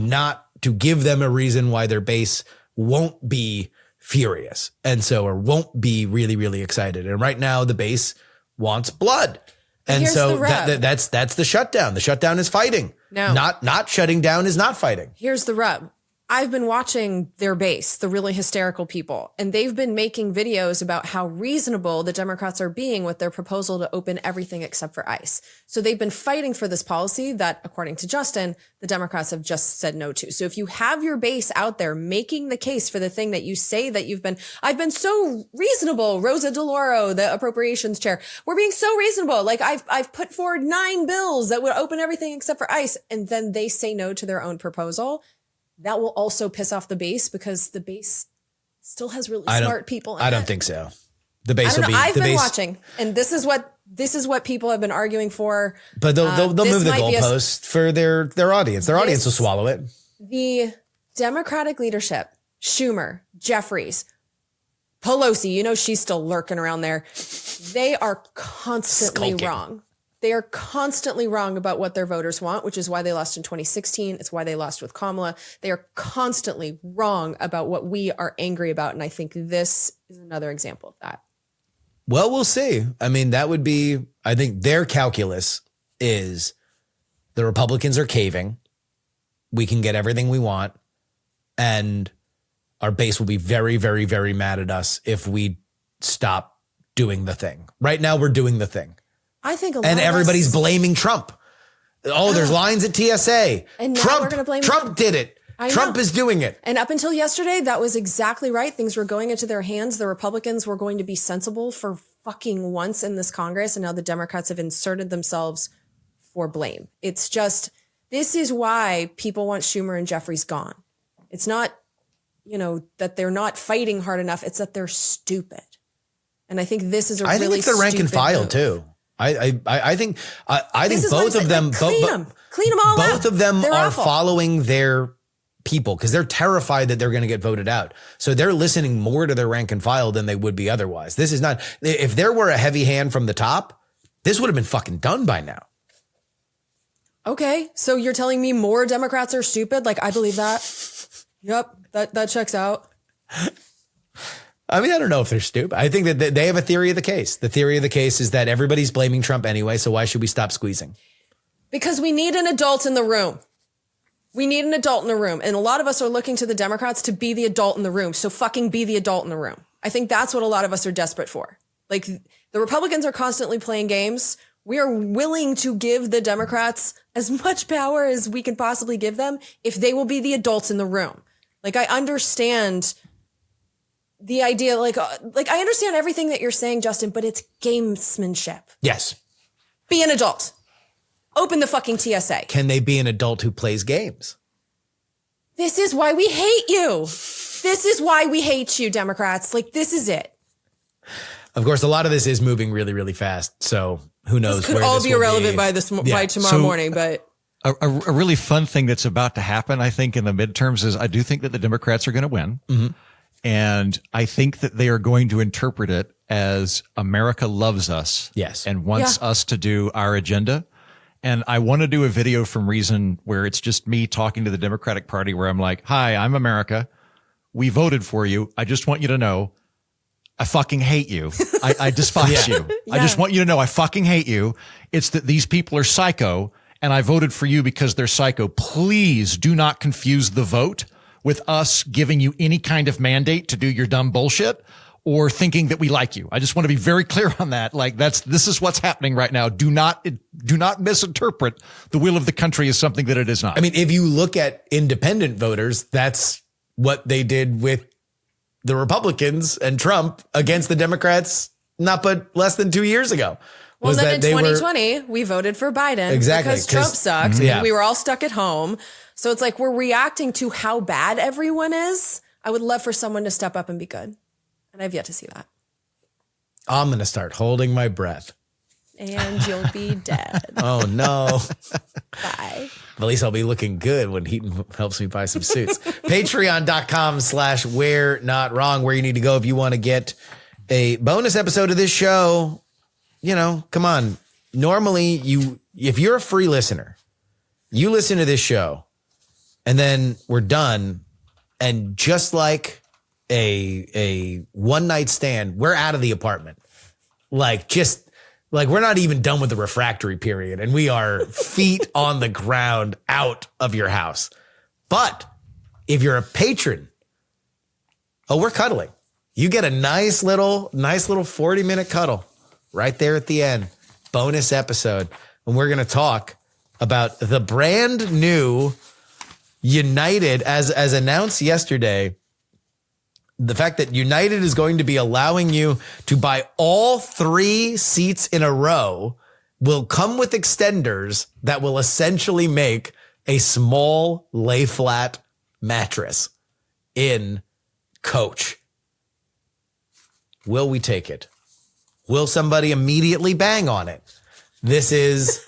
give them a reason why their base won't be furious or won't be really, really excited. And right now the base wants blood. And so that's the shutdown. The shutdown is fighting. No. Not shutting down is not fighting. Here's the rub. I've been watching their base, the really hysterical people, and they've been making videos about how reasonable the Democrats are being with their proposal to open everything except for ICE. So they've been fighting for this policy that, according to Justin, the Democrats have just said no to. So if you have your base out there making the case for the thing that you say that I've been so reasonable, Rosa DeLauro, the appropriations chair, we're being so reasonable. Like I've put forward 9 bills that would open everything except for ICE. And then they say no to their own proposal. That will also piss off the base because the base still has really smart people in I don't think so. The base will be. I've been watching, and this is what people have been arguing for. But they'll move the goalpost for their audience. Their audience will swallow it. The Democratic leadership, Schumer, Jeffries, Pelosi, she's still lurking around there. They are constantly wrong. They are constantly wrong about what their voters want, which is why they lost in 2016. It's why they lost with Kamala. They are constantly wrong about what we are angry about. And I think this is another example of that. Well, we'll see. I mean, I think their calculus is the Republicans are caving. We can get everything we want. And our base will be very, very, very mad at us if we stop doing the thing. Right now, we're doing the thing. I think and everybody's blaming Trump. Oh, there's lines at TSA. And now Trump, we're going to blame Trump did it. Trump is doing it. And up until yesterday, that was exactly right. Things were going into their hands. The Republicans were going to be sensible for fucking once in this Congress. And now the Democrats have inserted themselves for blame. It's just, this is why people want Schumer and Jeffries gone. It's not, that they're not fighting hard enough. It's that they're stupid. And I think this is I think it's the rank and file move. Too. I think both of them, clean them all out. Both of them They're are awful. following their people because they're terrified that they're going to get voted out. So they're listening more to their rank and file than they would be otherwise. This is not, if there were a heavy hand from the top, this would have been fucking done by now. Okay. So you're telling me more Democrats are stupid? Like, I believe that. Yep. That checks out. I mean, I don't know if they're stupid. I think that they have a theory of the case. The theory of the case is that everybody's blaming Trump anyway, so why should we stop squeezing? Because we need an adult in the room. We need an adult in the room. And a lot of us are looking to the Democrats to be the adult in the room. So fucking be the adult in the room. I think that's what a lot of us are desperate for. Like, the Republicans are constantly playing games. We are willing to give the Democrats as much power as we can possibly give them if they will be the adults in the room. Like, I understand the idea, like I understand everything that you're saying, Justin, but it's gamesmanship. Yes. Be an adult. Open the fucking TSA. Can they be an adult who plays games? This is why we hate you. This this is why we hate you, Democrats. Like, this is it. Of course, a lot of this is moving really, really fast. So who knows? This could all be irrelevant by tomorrow morning, but. A really fun thing that's about to happen, I think, in the midterms is I do think that the Democrats are going to win. Mm-hmm. And I think that they are going to interpret it as America loves us. Yes. And wants us to do our agenda. And I want to do a video from Reason where it's just me talking to the Democratic Party where I'm like, hi, I'm America. We voted for you. I just want you to know I fucking hate you. I despise you. I just want you to know I fucking hate you. It's that these people are psycho and I voted for you because they're psycho. Please do not confuse the vote with us giving you any kind of mandate to do your dumb bullshit or thinking that we like you. I just want to be very clear on that. Like this is what's happening right now. Do not misinterpret the will of the country as something that it is not. I mean, if you look at independent voters, that's what they did with the Republicans and Trump against the Democrats not but less than 2 years ago. Well, then in 2020, we voted for Biden because Trump sucked and we were all stuck at home. So it's like we're reacting to how bad everyone is. I would love for someone to step up and be good. And I've yet to see that. I'm going to start holding my breath. And you'll be dead. Oh, no. Bye. At least I'll be looking good when Heaton helps me buy some suits. Patreon.com/We're Not Wrong, where you need to go if you want to get a bonus episode of this show. You know, come on. Normally, if you're a free listener, you listen to this show and then we're done. And just like a one night stand, we're out of the apartment. Like we're not even done with the refractory period and we are feet on the ground out of your house. But if you're a patron, we're cuddling. You get a nice little 40-minute cuddle right there at the end. Bonus episode. And we're going to talk about the brand new United as announced yesterday. The fact that United is going to be allowing you to buy all 3 seats in a row will come with extenders that will essentially make a small lay flat mattress in coach. Will we take it? Will somebody immediately bang on it? This is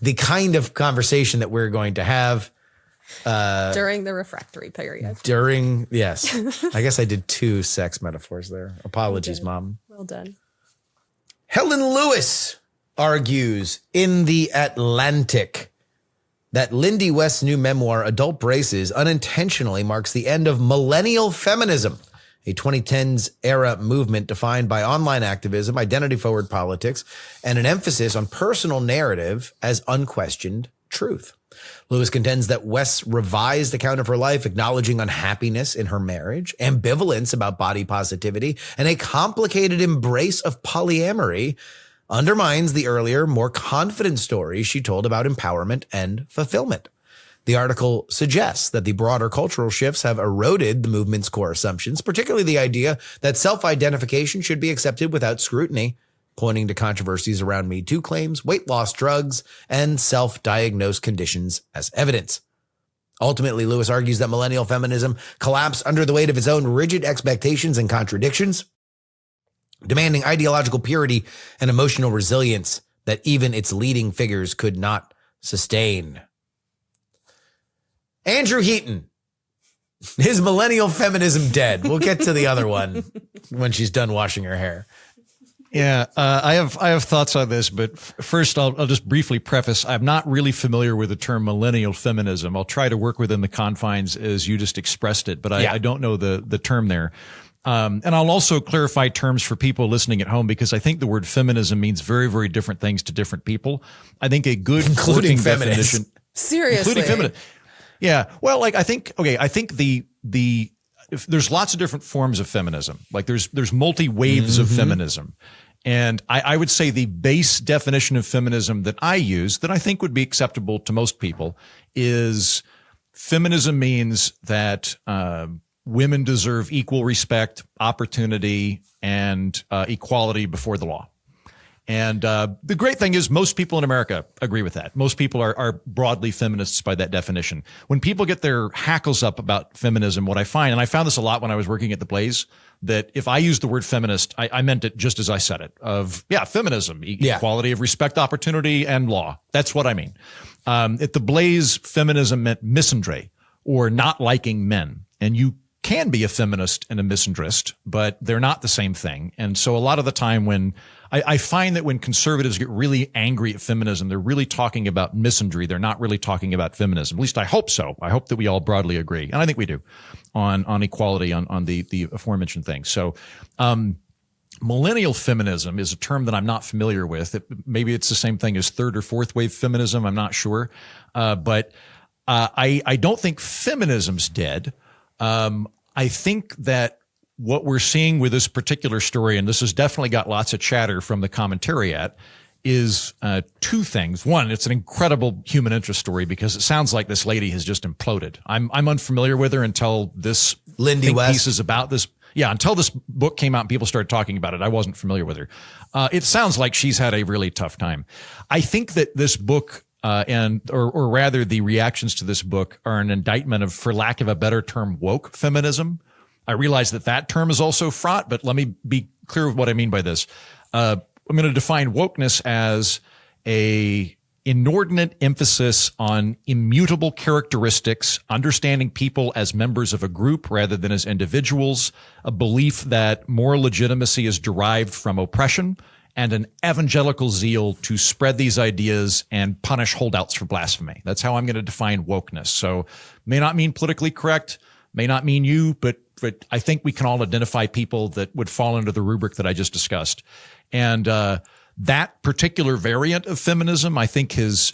the kind of conversation that we're going to have. During the refractory period. Yes. I guess I did 2 sex metaphors there. Apologies, Mom. Well done. Helen Lewis argues in The Atlantic that Lindy West's new memoir, Adult Braces, unintentionally marks the end of millennial feminism, a 2010s era movement defined by online activism, identity-forward politics, and an emphasis on personal narrative as unquestioned truth. Lewis contends that West's revised account of her life, acknowledging unhappiness in her marriage, ambivalence about body positivity, and a complicated embrace of polyamory, undermines the earlier, more confident story she told about empowerment and fulfillment. The article suggests that the broader cultural shifts have eroded the movement's core assumptions, particularly the idea that self-identification should be accepted without scrutiny, pointing to controversies around Me Too claims, weight loss drugs, and self-diagnosed conditions as evidence. Ultimately, Lewis argues that millennial feminism collapsed under the weight of its own rigid expectations and contradictions, demanding ideological purity and emotional resilience that even its leading figures could not sustain. Andrew Heaton, is millennial feminism dead? We'll get to the other one when she's done washing her hair. Yeah, I have thoughts on this, but first I'll just briefly preface. I'm not really familiar with the term millennial feminism. I'll try to work within the confines as you just expressed it, but I don't know the term there. And I'll also clarify terms for people listening at home because I think the word feminism means very, very different things to different people. I think a good including definition, seriously, including feminist. Yeah, well, like I think if there's lots of different forms of feminism. Like there's multi waves of feminism. And I would say the base definition of feminism that I use that I think would be acceptable to most people is feminism means that women deserve equal respect, opportunity, and equality before the law. And the great thing is most people in America agree with that. Most people are broadly feminists by that definition. When people get their hackles up about feminism, what I find, and I found this a lot when I was working at the Blaze, that if I used the word feminist, I meant it just as I said it, of, feminism, equality of respect, opportunity, and law. That's what I mean. At the Blaze, feminism meant misandry, or not liking men. And you can be a feminist and a misandrist, but they're not the same thing. And so a lot of the time when I find that when conservatives get really angry at feminism, they're really talking about misandry. They're not really talking about feminism. At least I hope so. I hope that we all broadly agree. And I think we do on equality, on the aforementioned things. So, millennial feminism is a term that I'm not familiar with. Maybe it's the same thing as third or fourth wave feminism. I'm not sure. But I don't think feminism's dead. I think that what we're seeing with this particular story, and this has definitely got lots of chatter from the commentariat, is two things. One, it's an incredible human interest story because it sounds like this lady has just imploded. I'm unfamiliar with her until this Lindy West piece is about this. Yeah, until this book came out and people started talking about it, I wasn't familiar with her. It sounds like she's had a really tough time. I think that this book or rather the reactions to this book are an indictment of, for lack of a better term, woke feminism. I realize that term is also fraught, but let me be clear of what I mean by this. I'm going to define wokeness as a inordinate emphasis on immutable characteristics, understanding people as members of a group rather than as individuals, a belief that moral legitimacy is derived from oppression, and an evangelical zeal to spread these ideas and punish holdouts for blasphemy. That's how I'm going to define wokeness. So may not mean politically correct, may not mean you, but I think we can all identify people that would fall under the rubric that I just discussed. And that particular variant of feminism, I think has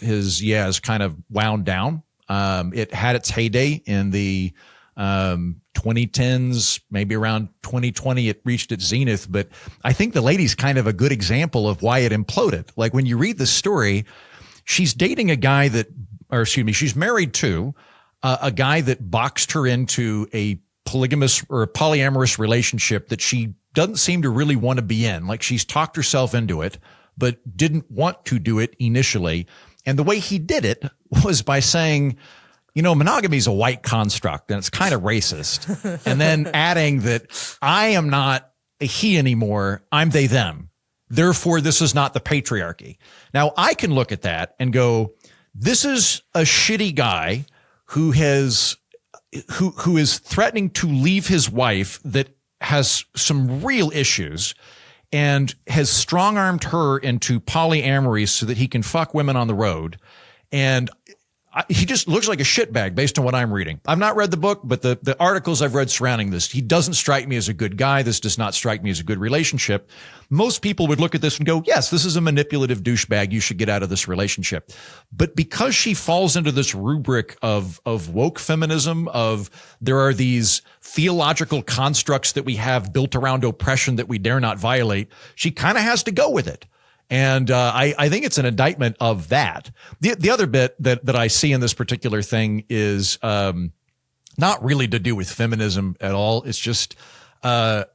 kind of wound down. It had its heyday in the 2010s, maybe around 2020, it reached its zenith. But I think the lady's kind of a good example of why it imploded. Like when you read the story, she's dating a guy she's married to a guy that boxed her into a polygamous or a polyamorous relationship that she doesn't seem to really want to be in. Like she's talked herself into it, but didn't want to do it initially. And the way he did it was by saying, monogamy is a white construct and it's kind of racist. And then adding that I am not a he anymore. I'm they, them. Therefore, this is not the patriarchy. Now I can look at that and go, this is a shitty guy who is threatening to leave his wife that has some real issues and has strong-armed her into polyamory so that he can fuck women on the road. And he just looks like a shitbag based on what I'm reading. I've not read the book, but the articles I've read surrounding this, he doesn't strike me as a good guy. This does not strike me as a good relationship. Most people would look at this and go, yes, this is a manipulative douchebag. You should get out of this relationship. But because she falls into this rubric of woke feminism, of there are these theological constructs that we have built around oppression that we dare not violate, she kind of has to go with it. And I think it's an indictment of that. The other bit that I see in this particular thing is not really to do with feminism at all. It's just I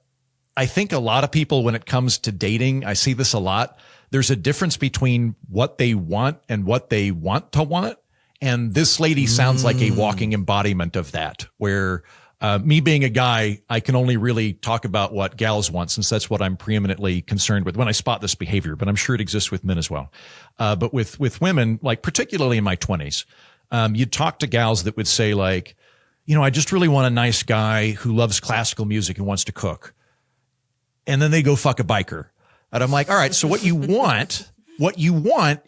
think a lot of people, when it comes to dating, I see this a lot. There's a difference between what they want and what they want to want. And this lady sounds like a walking embodiment of that, where me being a guy, I can only really talk about what gals want, since that's what I'm preeminently concerned with when I spot this behavior, but I'm sure it exists with men as well. But with women, like particularly in my 20s, you'd talk to gals that would say like, I just really want a nice guy who loves classical music and wants to cook. And then they go fuck a biker. And I'm like, all right, so what you want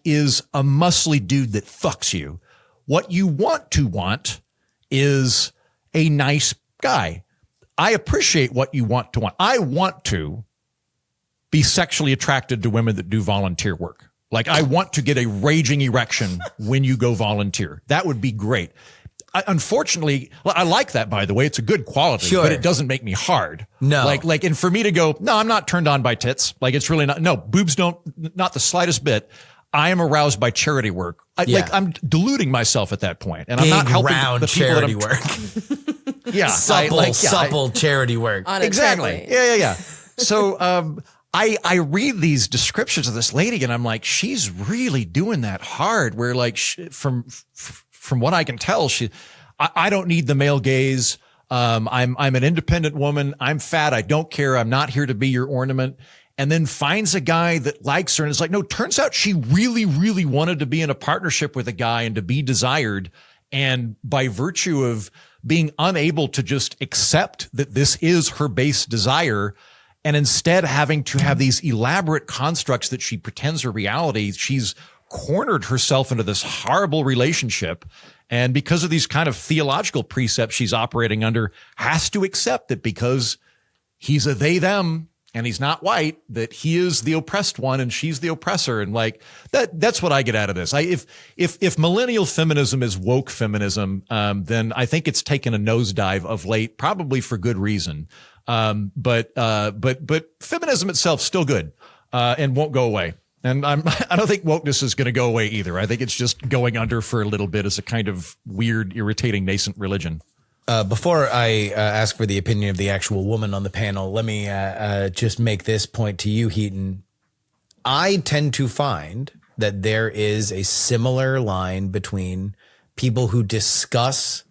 is a muscly dude that fucks you. What you want is a nice guy. I appreciate what you want to want. I want to be sexually attracted to women that do volunteer work. Like I want to get a raging erection when you go volunteer. That would be great. Unfortunately, I like that, by the way. It's a good quality, sure, but it doesn't make me hard. No. Like, and for me to go, no, I'm not turned on by tits. Like it's really not, no, boobs not the slightest bit. I am aroused by charity work. Like I'm deluding myself at that point, and Big, I'm not helping round the people charity work. Yeah. supple charity work. Exactly. Yeah. So, I read these descriptions of this lady and I'm like, she's really doing that hard. Where like from what I can tell, I don't need the male gaze. I'm an independent woman. I'm fat. I don't care. I'm not here to be your ornament. And then finds a guy that likes her. And it's like, no, turns out she really, really wanted to be in a partnership with a guy and to be desired. And by virtue of being unable to just accept that this is her base desire, and instead having to have these elaborate constructs that she pretends are reality, she's cornered herself into this horrible relationship. And because of these kind of theological precepts she's operating under, has to accept that because he's a they, them, and he's not white, that he is the oppressed one and she's the oppressor. And like that's what I get out of this. If millennial feminism is woke feminism, then I think it's taken a nosedive of late, probably for good reason. But feminism itself still good, and won't go away. And I don't think wokeness is going to go away either. I think it's just going under for a little bit as a kind of weird, irritating, nascent religion. Before I ask for the opinion of the actual woman on the panel, let me just make this point to you, Heaton. I tend to find that there is a similar line between people who discuss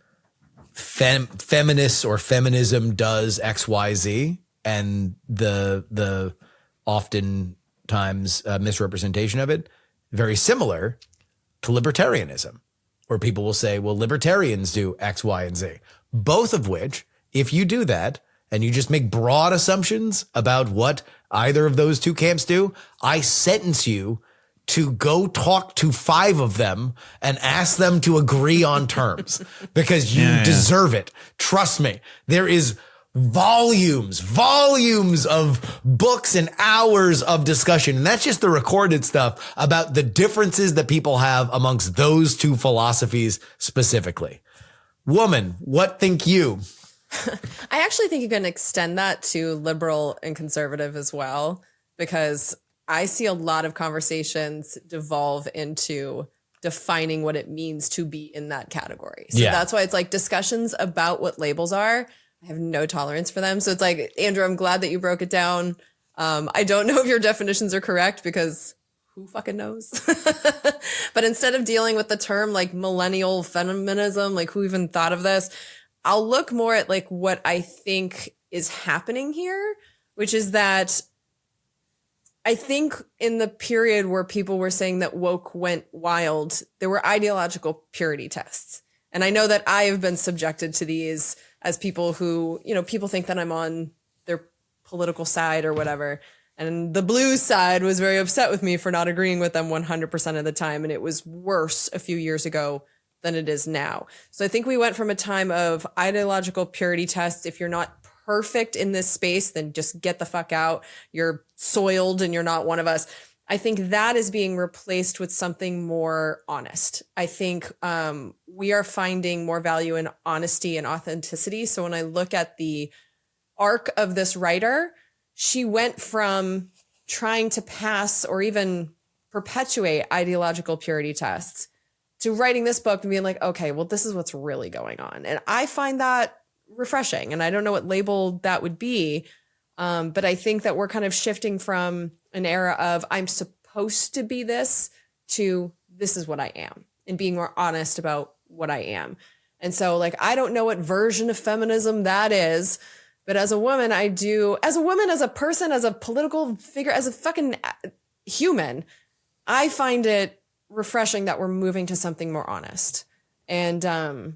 feminists or feminism does XYZ and the oftentimes misrepresentation of it, very similar to libertarianism, where people will say, well, libertarians do X, Y, and Z. Both of which, if you do that and you just make broad assumptions about what either of those two camps do, I sentence you to go talk to 5 of them and ask them to agree on terms because you deserve it. Trust me. There is volumes of books and hours of discussion. And that's just the recorded stuff about the differences that people have amongst those two philosophies specifically. Woman, what think you? I actually think you can extend that to liberal and conservative as well, because I see a lot of conversations devolve into defining what it means to be in that category. So that's why it's like discussions about what labels are. I have no tolerance for them. So it's like, Andrew, I'm glad that you broke it down. I don't know if your definitions are correct because who fucking knows? But instead of dealing with the term like millennial feminism, like who even thought of this, I'll look more at like what I think is happening here, which is that I think in the period where people were saying that woke went wild, there were ideological purity tests. And I know that I have been subjected to these as people who, you know, people think that I'm on their political side or whatever. And the blue side was very upset with me for not agreeing with them 100% of the time. And it was worse a few years ago than it is now. So I think we went from a time of ideological purity tests. If you're not perfect in this space, then just get the fuck out. You're soiled and you're not one of us. I think that is being replaced with something more honest. I think we are finding more value in honesty and authenticity. So when I look at the arc of this writer, she went from trying to pass or even perpetuate ideological purity tests to writing this book and being like, okay, well, this is what's really going on. And I find that refreshing. And I don't know what label that would be. But I think that we're kind of shifting from an era of I'm supposed to be this to this is what I am, and being more honest about what I am. And so like, I don't know what version of feminism that is, but as a woman, I do, as a woman, as a person, as a political figure, as a fucking human, I find it refreshing that we're moving to something more honest. And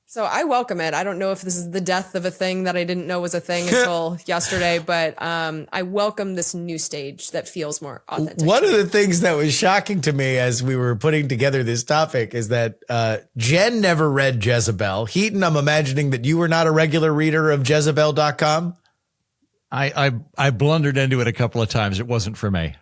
so I welcome it. I don't know if this is the death of a thing that I didn't know was a thing until yesterday, but I welcome this new stage that feels more authentic. One of the things that was shocking to me as we were putting together this topic is that Jen never read Jezebel. Heaton, I'm imagining that you were not a regular reader of Jezebel.com. I blundered into it a couple of times. It wasn't for me.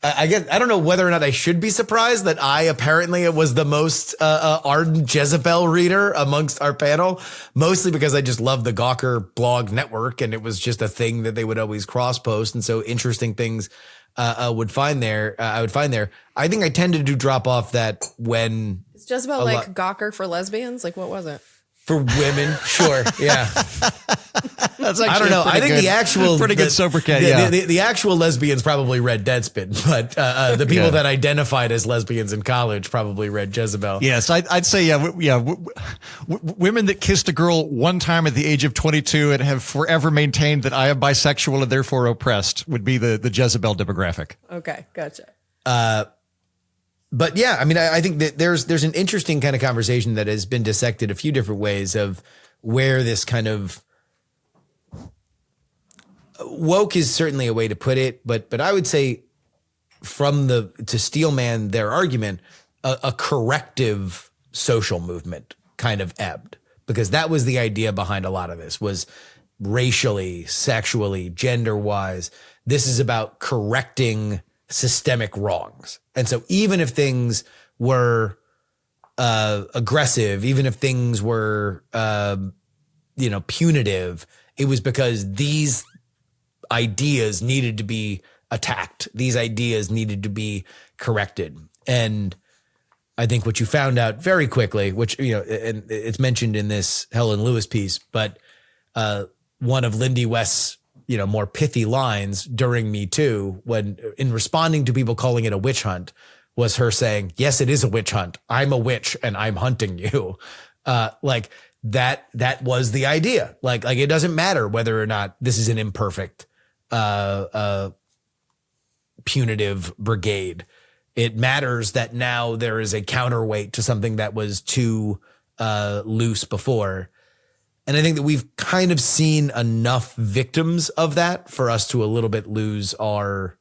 I guess I don't know whether or not I should be surprised that I apparently was the most ardent Jezebel reader amongst our panel, mostly because I just love the Gawker blog network and it was just a thing that they would always cross post. And so interesting things I would find there. I think I tended to drop off that when. Is Jezebel like Gawker for lesbians? Like what was it? For women, sure, yeah. That's I don't know. I think the actual pretty good sobriquet. Yeah, the actual lesbians probably read Deadspin, but the people that identified as lesbians in college probably read Jezebel. Yes, I'd say women that kissed a girl one time at the age of 22 and have forever maintained that I am bisexual and therefore oppressed would be the Jezebel demographic. Okay, gotcha. But yeah, I mean, I think that there's an interesting kind of conversation that has been dissected a few different ways of where this kind of woke is certainly a way to put it, but I would say to Steelman their argument, a corrective social movement kind of ebbed, because that was the idea behind a lot of this, was racially, sexually, gender wise. This is about correcting systemic wrongs. And so even if things were aggressive, even if things were punitive, it was because these ideas needed to be attacked. These ideas needed to be corrected. And I think what you found out very quickly, which, and it's mentioned in this Helen Lewis piece, but one of Lindy West's, more pithy lines during Me Too, when in responding to people calling it a witch hunt, was her saying, yes, it is a witch hunt. I'm a witch and I'm hunting you. Like that was the idea. Like it doesn't matter whether or not this is an imperfect, punitive brigade. It matters that now there is a counterweight to something that was too loose before. And I think that we've kind of seen enough victims of that for us to a little bit lose our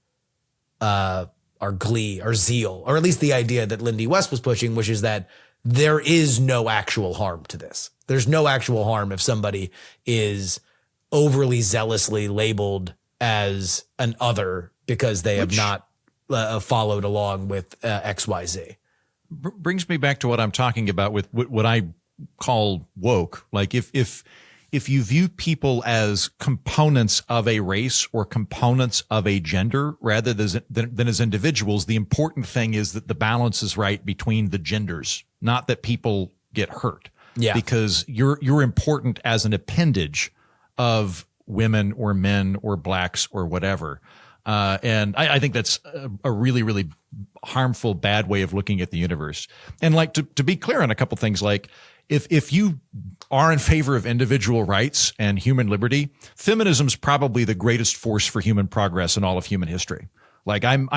glee, our zeal, or at least the idea that Lindy West was pushing, which is that there is no actual harm to this. There's no actual harm if somebody is overly zealously labeled as an other because they have not followed along with XYZ. Brings me back to what I'm talking about with what I call woke. Like if you view people as components of a race or components of a gender rather than as individuals, the important thing is that the balance is right between the genders, not that people get hurt. Yeah. Because you're important as an appendage of women or men or blacks or whatever. And I think that's a really, really harmful, bad way of looking at the universe. And like to be clear on a couple things, like if you are in favor of individual rights and human liberty, feminism's probably the greatest force for human progress in all of human history. Like I'm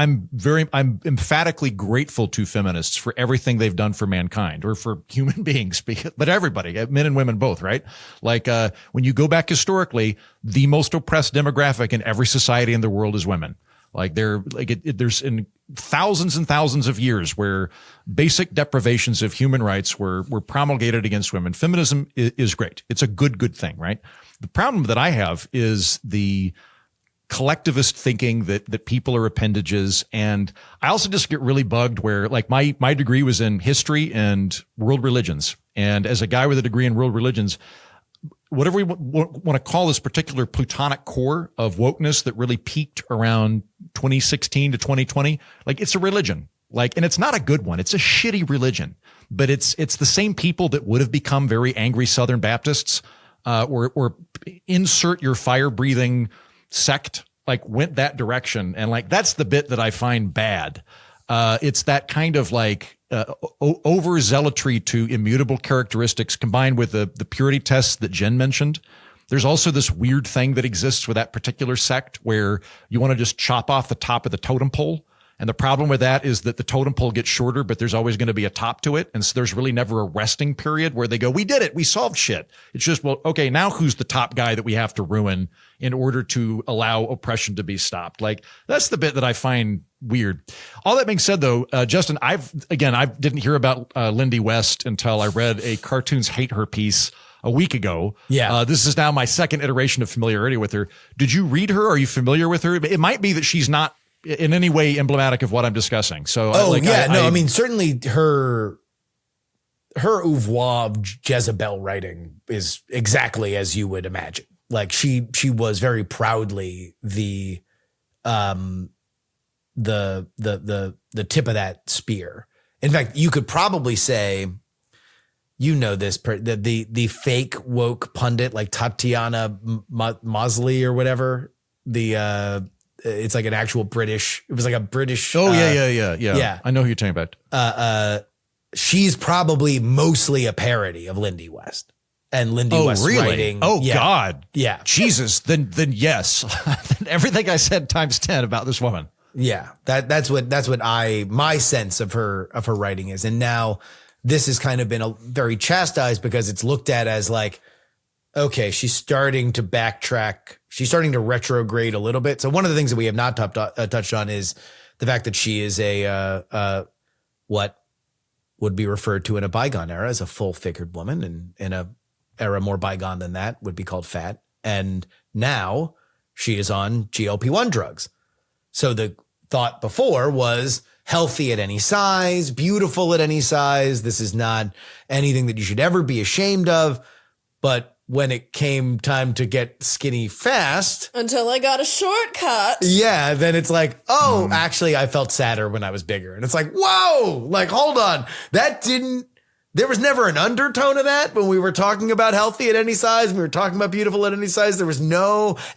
emphatically grateful to feminists for everything they've done for mankind or for human beings, but everybody, men and women both, right? Like, when you go back historically, the most oppressed demographic in every society in the world is women. Like there's in thousands and thousands of years where basic deprivations of human rights were promulgated against women. Feminism is great. It's a good thing, right? The problem that I have is the collectivist thinking that people are appendages. And I also just get really bugged where like my degree was in history and world religions. And as a guy with a degree in world religions, whatever we want to call this particular plutonic core of wokeness that really peaked around 2016 to 2020, like it's a religion. Like, and it's not a good one. It's a shitty religion, but it's the same people that would have become very angry Southern Baptists, or insert your fire breathing sect, like went that direction. And like, that's the bit that I find bad. It's that kind of like, over zealotry to immutable characteristics combined with the purity tests that Jen mentioned. There's also this weird thing that exists with that particular sect where you want to just chop off the top of the totem pole. And the problem with that is that the totem pole gets shorter, but there's always going to be a top to it. And so there's really never a resting period where they go, we did it. We solved shit. It's just, well, okay, now who's the top guy that we have to ruin in order to allow oppression to be stopped? Like, that's the bit that I find weird. All that being said, though, Justin, I didn't hear about Lindy West until I read a Cartoons Hate Her piece a week ago. Yeah. This is now my second iteration of familiarity with her. Did you read her? Are you familiar with her? It might be that she's not in any way emblematic of what I'm discussing. So, I mean, certainly her oeuvre of Jezebel writing is exactly as you would imagine. Like she was very proudly the tip of that spear. In fact, you could probably say you know this, the fake woke pundit like Tatiana Mosley or whatever. It's like an actual British. It was like a British. Oh yeah. I know who you're talking about. She's probably mostly a parody of Lindy West. And Lindy West really? writing. Oh God. Yeah. Jesus. Then yes. Everything I said times 10 about this woman. Yeah. That's what my sense of her writing is. And now this has kind of been very chastised because it's looked at as like, okay, she's starting to backtrack. She's starting to retrograde a little bit. So one of the things that we have not touched on is the fact that she is what would be referred to in a bygone era as a full-figured woman, and in a era more bygone than that would be called fat. And now she is on GLP-1 drugs. So the thought before was healthy at any size, beautiful at any size. This is not anything that you should ever be ashamed of. But when it came time to get skinny fast, until I got a shortcut. Yeah. Then it's like, oh, actually I felt sadder when I was bigger. And it's like, whoa, like, hold on. There was never an undertone of that when we were talking about healthy at any size. We were talking about beautiful at any size. There was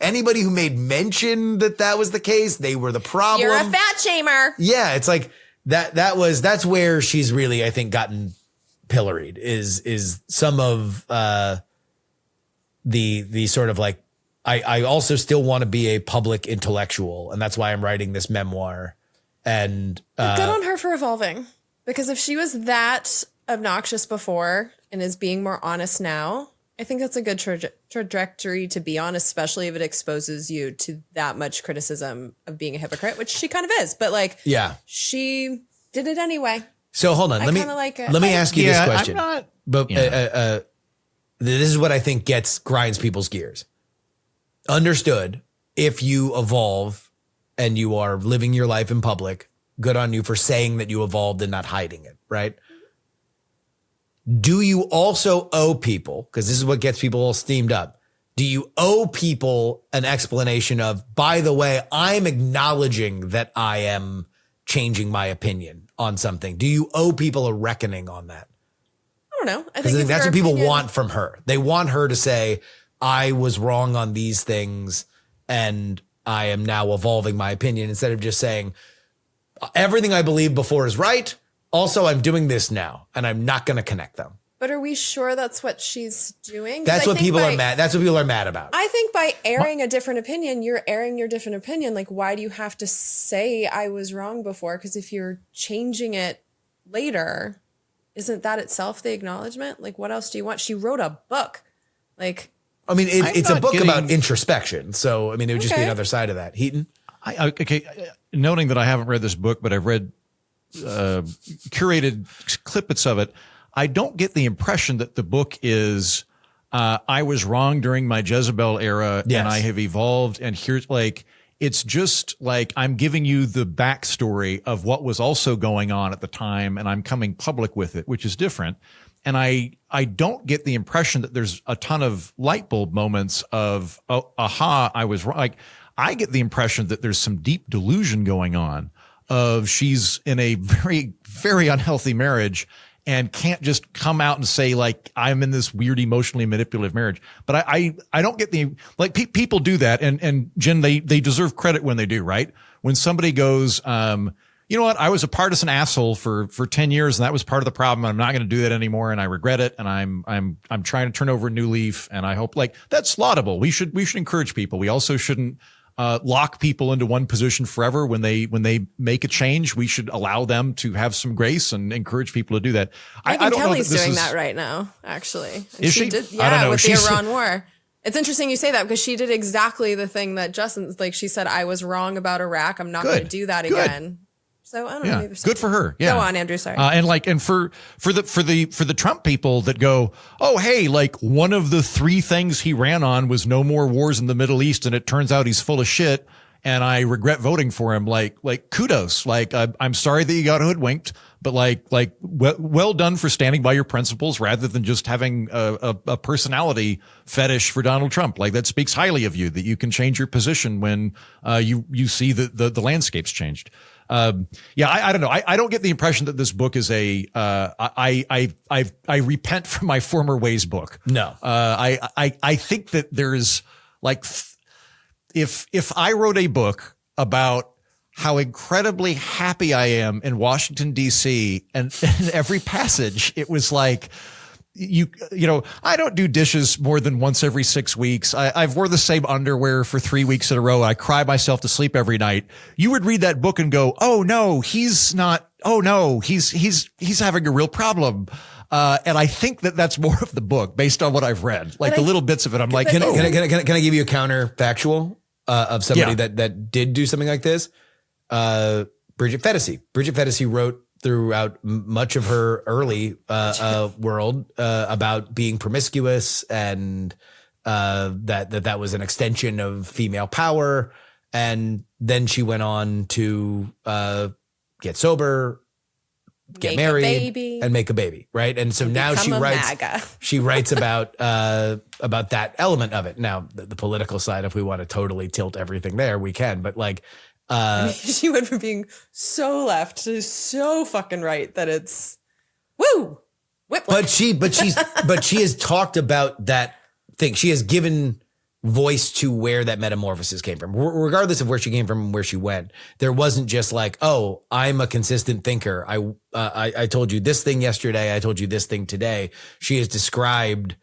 anybody who made mention that was the case. They were the problem. You're a fat shamer. Yeah. It's like that's where she's really, I think, gotten pilloried is some of, the sort of like, I also still want to be a public intellectual. And that's why I'm writing this memoir. And good on her for evolving, because if she was that obnoxious before and is being more honest now, I think that's a good trajectory to be on, especially if it exposes you to that much criticism of being a hypocrite, which she kind of is. But like, yeah, she did it anyway. So hold on, let me ask you this question. This is what I think grinds people's gears. Understood, if you evolve and you are living your life in public, good on you for saying that you evolved and not hiding it, right? Do you also owe people, because this is what gets people all steamed up, do you owe people an explanation of, by the way, I'm acknowledging that I am changing my opinion on something? Do you owe people a reckoning on that? I don't know. I think that's what people want from her. They want her to say, I was wrong on these things and I am now evolving my opinion, instead of just saying everything I believed before is right. Also, I'm doing this now and I'm not going to connect them. But are we sure that's what she's doing? That's what people are mad. That's what people are mad about. I think by airing a different opinion, you're airing your different opinion. Like, why do you have to say I was wrong before? Because if you're changing it later, isn't that itself the acknowledgement? Like, what else do you want? She wrote a book. Like, I mean, it's a book about introspection. So, I mean, it would just be another side of that. Heaton? Noting that I haven't read this book, but I've read curated clippets of it, I don't get the impression that the book is, I was wrong during my Jezebel era and I have evolved. And here's like, it's just like, I'm giving you the backstory of what was also going on at the time, and I'm coming public with it, which is different. And I don't get the impression that there's a ton of light bulb moments of, oh, aha, I was wrong. Like, I get the impression that there's some deep delusion going on of she's in a very, very unhealthy marriage and can't just come out and say, like, I'm in this weird emotionally manipulative marriage. But I don't get the, like, people do that. And Jen, they deserve credit when they do, right? When somebody goes, you know what? I was a partisan asshole for 10 years, and that was part of the problem. I'm not going to do that anymore, and I regret it. And I'm trying to turn over a new leaf. And I hope, like, that's laudable. We should encourage people. We also shouldn't lock people into one position forever. When they make a change, we should allow them to have some grace and encourage people to do that. I think Kelly's doing that right now, actually. Is she? Yeah, I don't know. With the Iran war. It's interesting you say that, because she did exactly the thing that Justin's, like, she said, I was wrong about Iraq. I'm not going to do that again. So I don't know. Maybe good for her. Yeah. Go on, Andrew. Sorry. And for the Trump people that go, oh, hey, like, one of the 3 things he ran on was no more wars in the Middle East, and it turns out he's full of shit. and I regret voting for him. Like kudos. Like, I'm sorry that you got hoodwinked, but well done for standing by your principles rather than just having a personality fetish for Donald Trump. Like, that speaks highly of you, that you can change your position when you see the landscape's changed. I don't know. I don't get the impression that this book is I repent from my former ways book. No. I think that there's like, if I wrote a book about how incredibly happy I am in Washington, D.C., and in every passage, it was like, you know, I don't do dishes more than once every 6 weeks. I've wore the same underwear for 3 weeks in a row. I cry myself to sleep every night. You would read that book and go, oh no, he's not. Oh no, he's having a real problem. And I think that that's more of the book based on what I've read. Like, the little bits of it, I'm like, can I give you a counterfactual of somebody that did do something like this? Bridget Fetisi. Bridget Fetisi wrote throughout much of her early world about being promiscuous, and that was an extension of female power. And then she went on to get sober, get married, and make a baby, right? And so now she writes about that element of it. Now, the political side, if we want to totally tilt everything there, we can. But like, she went from being so left to so fucking right that it's woo. But she has talked about that thing. She has given voice to where that metamorphosis came from, regardless of where she came from and where she went. There wasn't just like, oh, I'm a consistent thinker. I told you this thing yesterday. I told you this thing today. She has described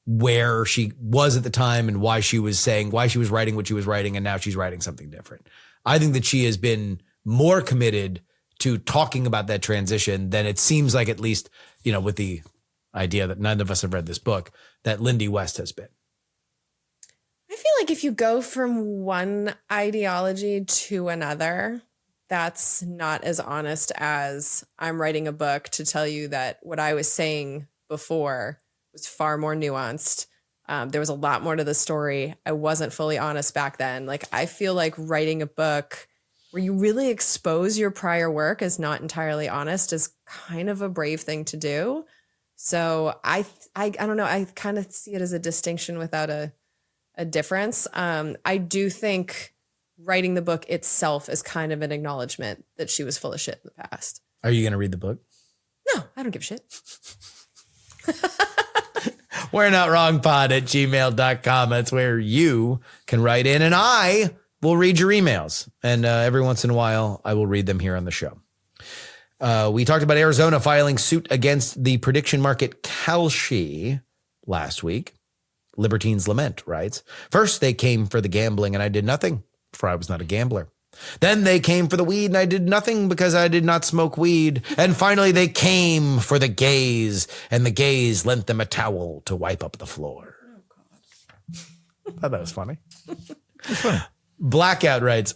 where she was at the time and why she was writing what she was writing. And now she's writing something different. I think that she has been more committed to talking about that transition than it seems like, at least, you know, with the idea that none of us have read this book, that Lindy West has been. I feel like if you go from one ideology to another, that's not as honest as I'm writing a book to tell you that what I was saying before was far more nuanced. There was a lot more to the story. I wasn't fully honest back then. Like, I feel like writing a book where you really expose your prior work as not entirely honest is kind of a brave thing to do. So I don't know. I kind of see it as a distinction without a difference. I do think writing the book itself is kind of an acknowledgement that she was full of shit in the past. Are you going to read the book? No, I don't give a shit. We're not wrong pod at gmail.com. That's where you can write in, and I will read your emails. And every once in a while, I will read them here on the show. We talked about Arizona filing suit against the prediction market Kalshi last week. Libertines Lament writes, first they came for the gambling and I did nothing, for I was not a gambler. Then they came for the weed and I did nothing because I did not smoke weed. And finally they came for the gays, and the gays lent them a towel to wipe up the floor. Oh, God. I thought that was funny. Blackout writes,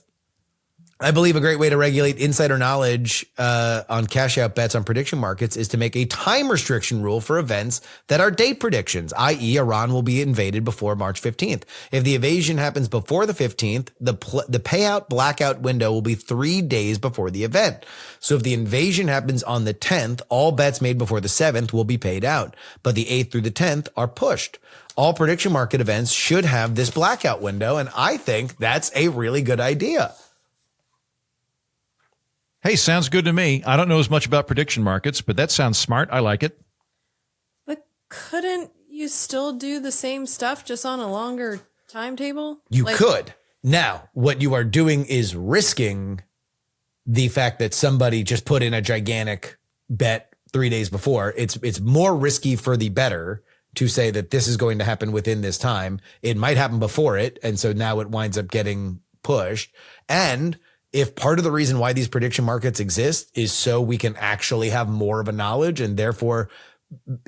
I believe a great way to regulate insider knowledge on cash out bets on prediction markets is to make a time restriction rule for events that are date predictions, i.e. Iran will be invaded before March 15th. If the invasion happens before the 15th, the payout blackout window will be 3 days before the event. So if the invasion happens on the 10th, all bets made before the 7th will be paid out, but the 8th through the 10th are pushed. All prediction market events should have this blackout window, and I think that's a really good idea. Hey, sounds good to me. I don't know as much about prediction markets, but that sounds smart. I like it. But couldn't you still do the same stuff just on a longer timetable? You could. Now, what you are doing is risking the fact that somebody just put in a gigantic bet 3 days before. It's more risky for the bettor to say that this is going to happen within this time. It might happen before it, and so now it winds up getting pushed. And if part of the reason why these prediction markets exist is so we can actually have more of a knowledge, and therefore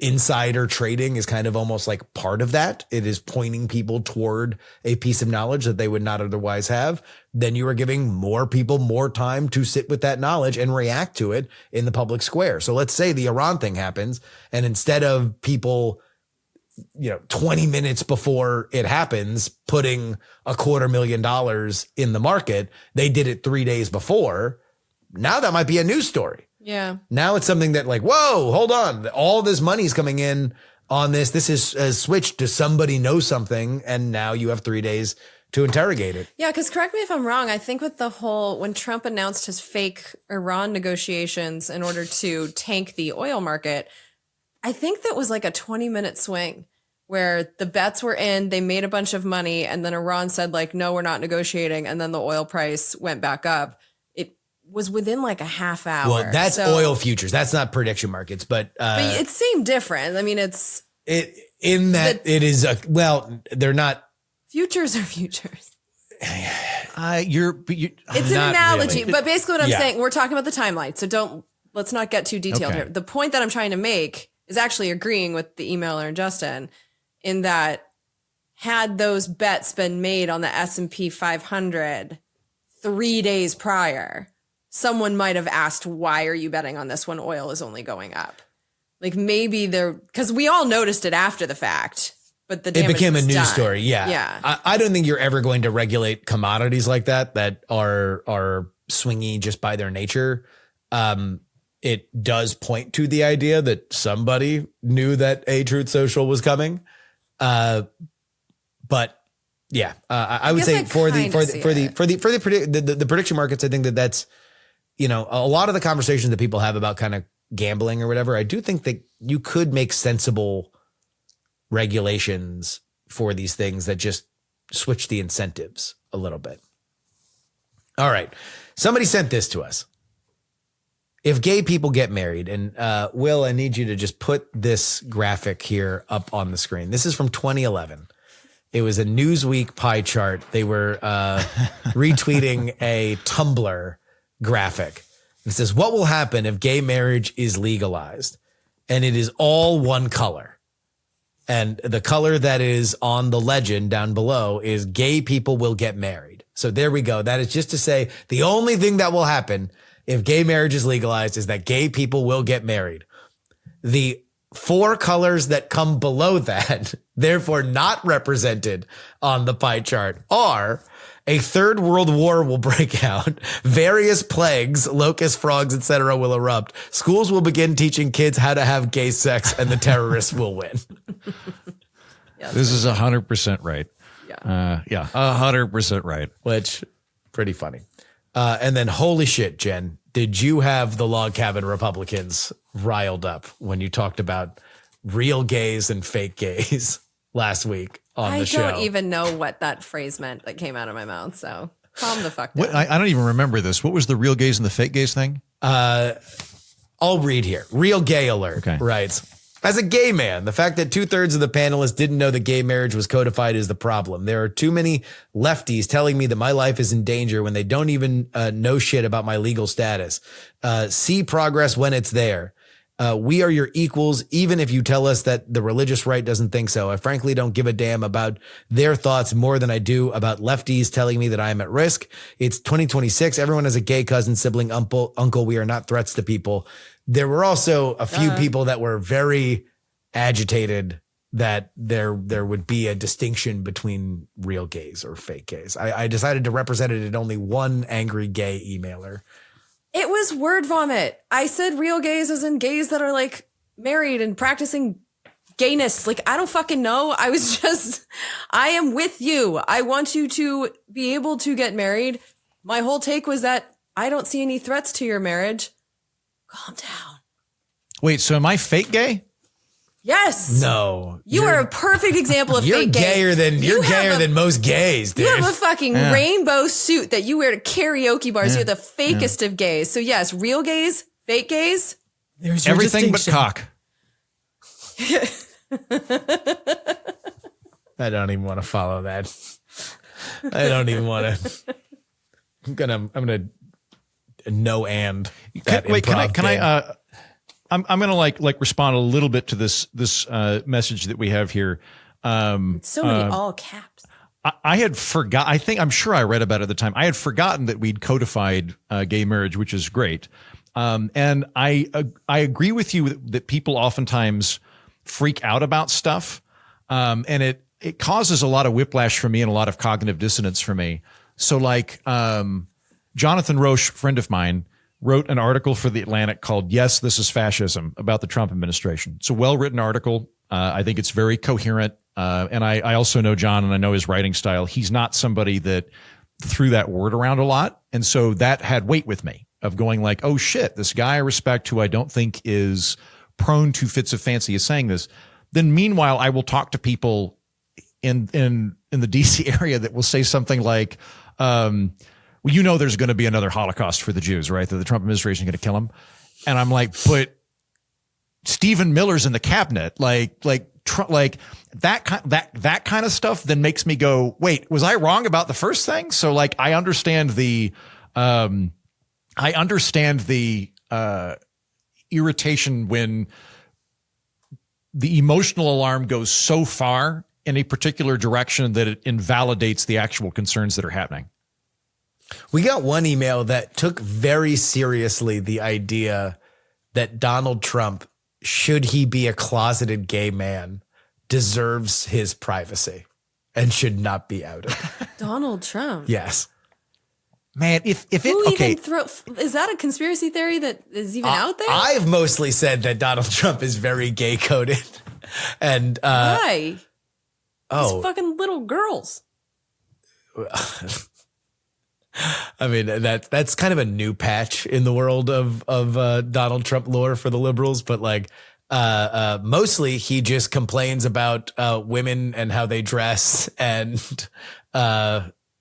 insider trading is kind of almost like part of that, it is pointing people toward a piece of knowledge that they would not otherwise have, then you are giving more people more time to sit with that knowledge and react to it in the public square. So let's say the Iran thing happens, and instead of people 20 minutes before it happens, putting $250,000 in the market. They did it 3 days before. Now that might be a news story. Yeah. Now it's something that like, whoa, hold on. All this money's coming in on this. This is switched to somebody knows something. And now you have 3 days to interrogate it. Yeah, because correct me if I'm wrong. I think with the whole, when Trump announced his fake Iran negotiations in order to tank the oil market, I think that was like a 20-minute swing where the bets were in, they made a bunch of money, and then Iran said like, no, we're not negotiating. And then the oil price went back up. It was within like a half hour. Well, that's oil futures. That's not prediction markets, but it seemed different. I mean, it is they're not. Futures are futures. It's an analogy, really. but basically what I'm saying, we're talking about the timeline. So let's not get too detailed here. The point that I'm trying to make is actually agreeing with the emailer and Justin in that had those bets been made on the S&P 500 3 days prior, someone might have asked, why are you betting on this when oil is only going up? Like maybe because we all noticed it after the fact. But it became a news done. story. Yeah. Yeah. I don't think you're ever going to regulate commodities like that are swingy just by their nature. It does point to the idea that somebody knew that a Truth Social was coming. But yeah, I would say for the prediction markets, I think that's, a lot of the conversations that people have about kind of gambling or whatever. I do think that you could make sensible regulations for these things that just switch the incentives a little bit. All right. Somebody sent this to us. If gay people get married, and Will, I need you to just put this graphic here up on the screen. This is from 2011. It was a Newsweek pie chart. They were retweeting a Tumblr graphic. It says, what will happen if gay marriage is legalized? And it is all one color. And the color that is on the legend down below is gay people will get married. So there we go. That is just to say the only thing that will happen if gay marriage is legalized is that gay people will get married. The 4 colors that come below that, therefore not represented on the pie chart, are a third world war will break out, various plagues, locusts, frogs, etc. will erupt, schools will begin teaching kids how to have gay sex, and the terrorists will win. This is 100% right. Yeah. 100% right. Which, pretty funny. And then, holy shit, Jen, did you have the log cabin Republicans riled up when you talked about real gays and fake gays last week on the show? I don't even know what that phrase meant that came out of my mouth. So calm the fuck down. I don't even remember this. What was the real gays and the fake gays thing? I'll read here. Real gay alert writes, as a gay man, the fact that 2/3 of the panelists didn't know that gay marriage was codified is the problem. There are too many lefties telling me that my life is in danger when they don't even know shit about my legal status. See progress when it's there. We are your equals, even if you tell us that the religious right doesn't think so. I frankly don't give a damn about their thoughts more than I do about lefties telling me that I am at risk. It's 2026. Everyone has a gay cousin, sibling, uncle. We are not threats to people. There were also a few people that were very agitated that there would be a distinction between real gays or fake gays. I decided to represent it in only one angry gay emailer. It was word vomit. I said real gays as in gays that are like married and practicing gayness. Like, I don't fucking know. I am with you. I want you to be able to get married. My whole take was that I don't see any threats to your marriage. Calm down. Wait, so am I fake gay? Yes. No. You are a perfect example of fake gay. You're gayer than most gays, dude. You have a fucking rainbow suit that you wear to karaoke bars. You're the fakest of gays. So yes, real gays, fake gays. There's your everything but cock. I don't even want to follow that. I don't even want to. I'm gonna no and. Can I? I'm gonna like respond a little bit to this message that we have here. So many all caps. I had forgot. I'm sure I read about it at the time. I had forgotten that we'd codified gay marriage, which is great. And I agree with you that people oftentimes freak out about stuff. And it causes a lot of whiplash for me and a lot of cognitive dissonance for me. So like, Jonathan Roche, friend of mine, wrote an article for The Atlantic called "Yes, This is Fascism" about the Trump administration. It's a well-written article. I think it's very coherent. And I also know John, and I know his writing style. He's not somebody that threw that word around a lot. And so that had weight with me of going like, oh shit, this guy I respect who I don't think is prone to fits of fancy is saying this. Then meanwhile, I will talk to people in the DC area that will say something like, well, you know, there's going to be another Holocaust for the Jews, right? That the Trump administration is going to kill them. And I'm like, but Stephen Miller's in the cabinet, like that kind of stuff then makes me go, wait, was I wrong about the first thing? So like, I understand the irritation when the emotional alarm goes so far in a particular direction that it invalidates the actual concerns that are happening. We got one email that took very seriously the idea that Donald Trump, should he be a closeted gay man, deserves his privacy and should not be outed. Donald Trump. Yes. Man, if it even is that a conspiracy theory that is even out there? I've mostly said that Donald Trump is very gay coded. And why? Oh, these fucking little girls. I mean, that's kind of a new patch in the world of Donald Trump lore for the liberals, but like mostly he just complains about women and how they dress, and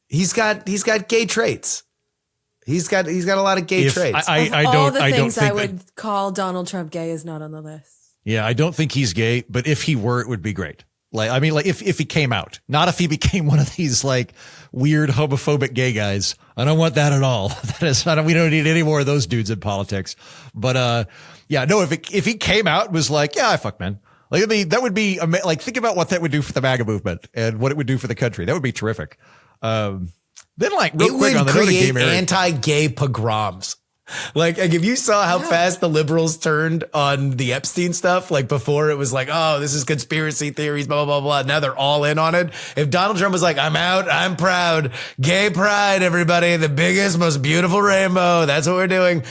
he's got gay traits. He's got a lot of gay traits. All the things I would call Donald Trump gay is not on the list. Yeah, I don't think he's gay, but if he were, it would be great. Like, I mean, like if he came out, not if he became one of these like weird homophobic gay guys. I don't want that at all. That is, we don't need any more of those dudes in politics. But yeah, no, if he came out and was like, yeah, I fuck men. Like, I mean, that would be like, think about what that would do for the MAGA movement and what it would do for the country. That would be terrific. Then like real quick on the note of gay marriage, anti-gay pogroms. Like if you saw how fast the liberals turned on the Epstein stuff, like before it was like, oh, this is conspiracy theories, blah, blah, blah, blah. Now they're all in on it. If Donald Trump was like, I'm out, I'm proud, gay pride, everybody, the biggest, most beautiful rainbow. That's what we're doing.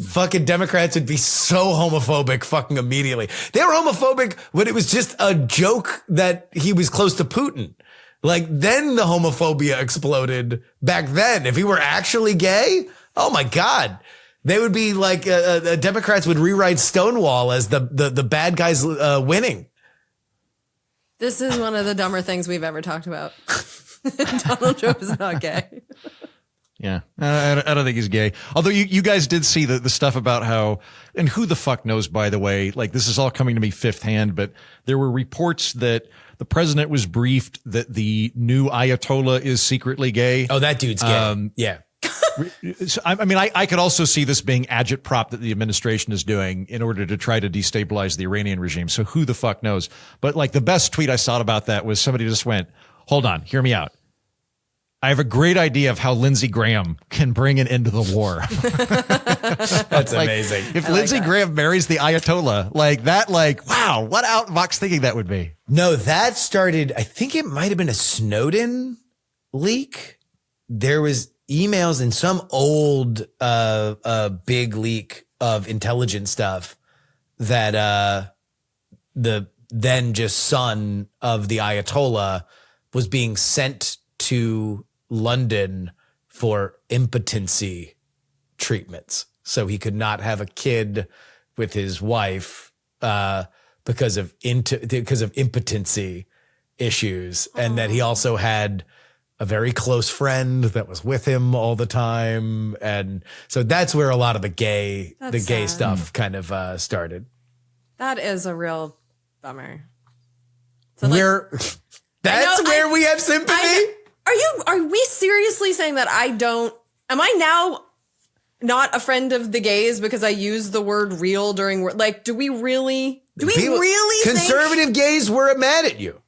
Fucking Democrats would be so homophobic fucking immediately. They were homophobic when it was just a joke that he was close to Putin. Like then the homophobia exploded back then. If he were actually gay, oh my God. They would be like, Democrats would rewrite Stonewall as the bad guys winning. This is one of the dumber things we've ever talked about. Donald Trump is not gay. Yeah, I don't think he's gay. Although you guys did see the stuff about how, and who the fuck knows, by the way, like this is all coming to me fifth hand, but there were reports that the president was briefed that the new Ayatollah is secretly gay. Oh, that dude's gay. Yeah. So, I mean, I could also see this being agitprop that the administration is doing in order to try to destabilize the Iranian regime. So who the fuck knows? But like the best tweet I saw about that was somebody just went, hold on, hear me out. I have a great idea of how Lindsey Graham can bring an end to the war. That's like, amazing. If Lindsey Graham marries the Ayatollah, like that, like, wow, what out of box thinking that would be. No, that started, I think it might have been a Snowden leak. There was emails in some old big leak of intelligence stuff that the then just son of the Ayatollah was being sent to London for impotency treatments. So he could not have a kid with his wife because of impotency issues. And that he also had a very close friend that was with him all the time. And so that's where a lot of the gay stuff kind of started. That is a real bummer. So where we have sympathy. Are we seriously saying that am I now not a friend of the gays because I use the word real during, like, do we really conservative gays were mad at you?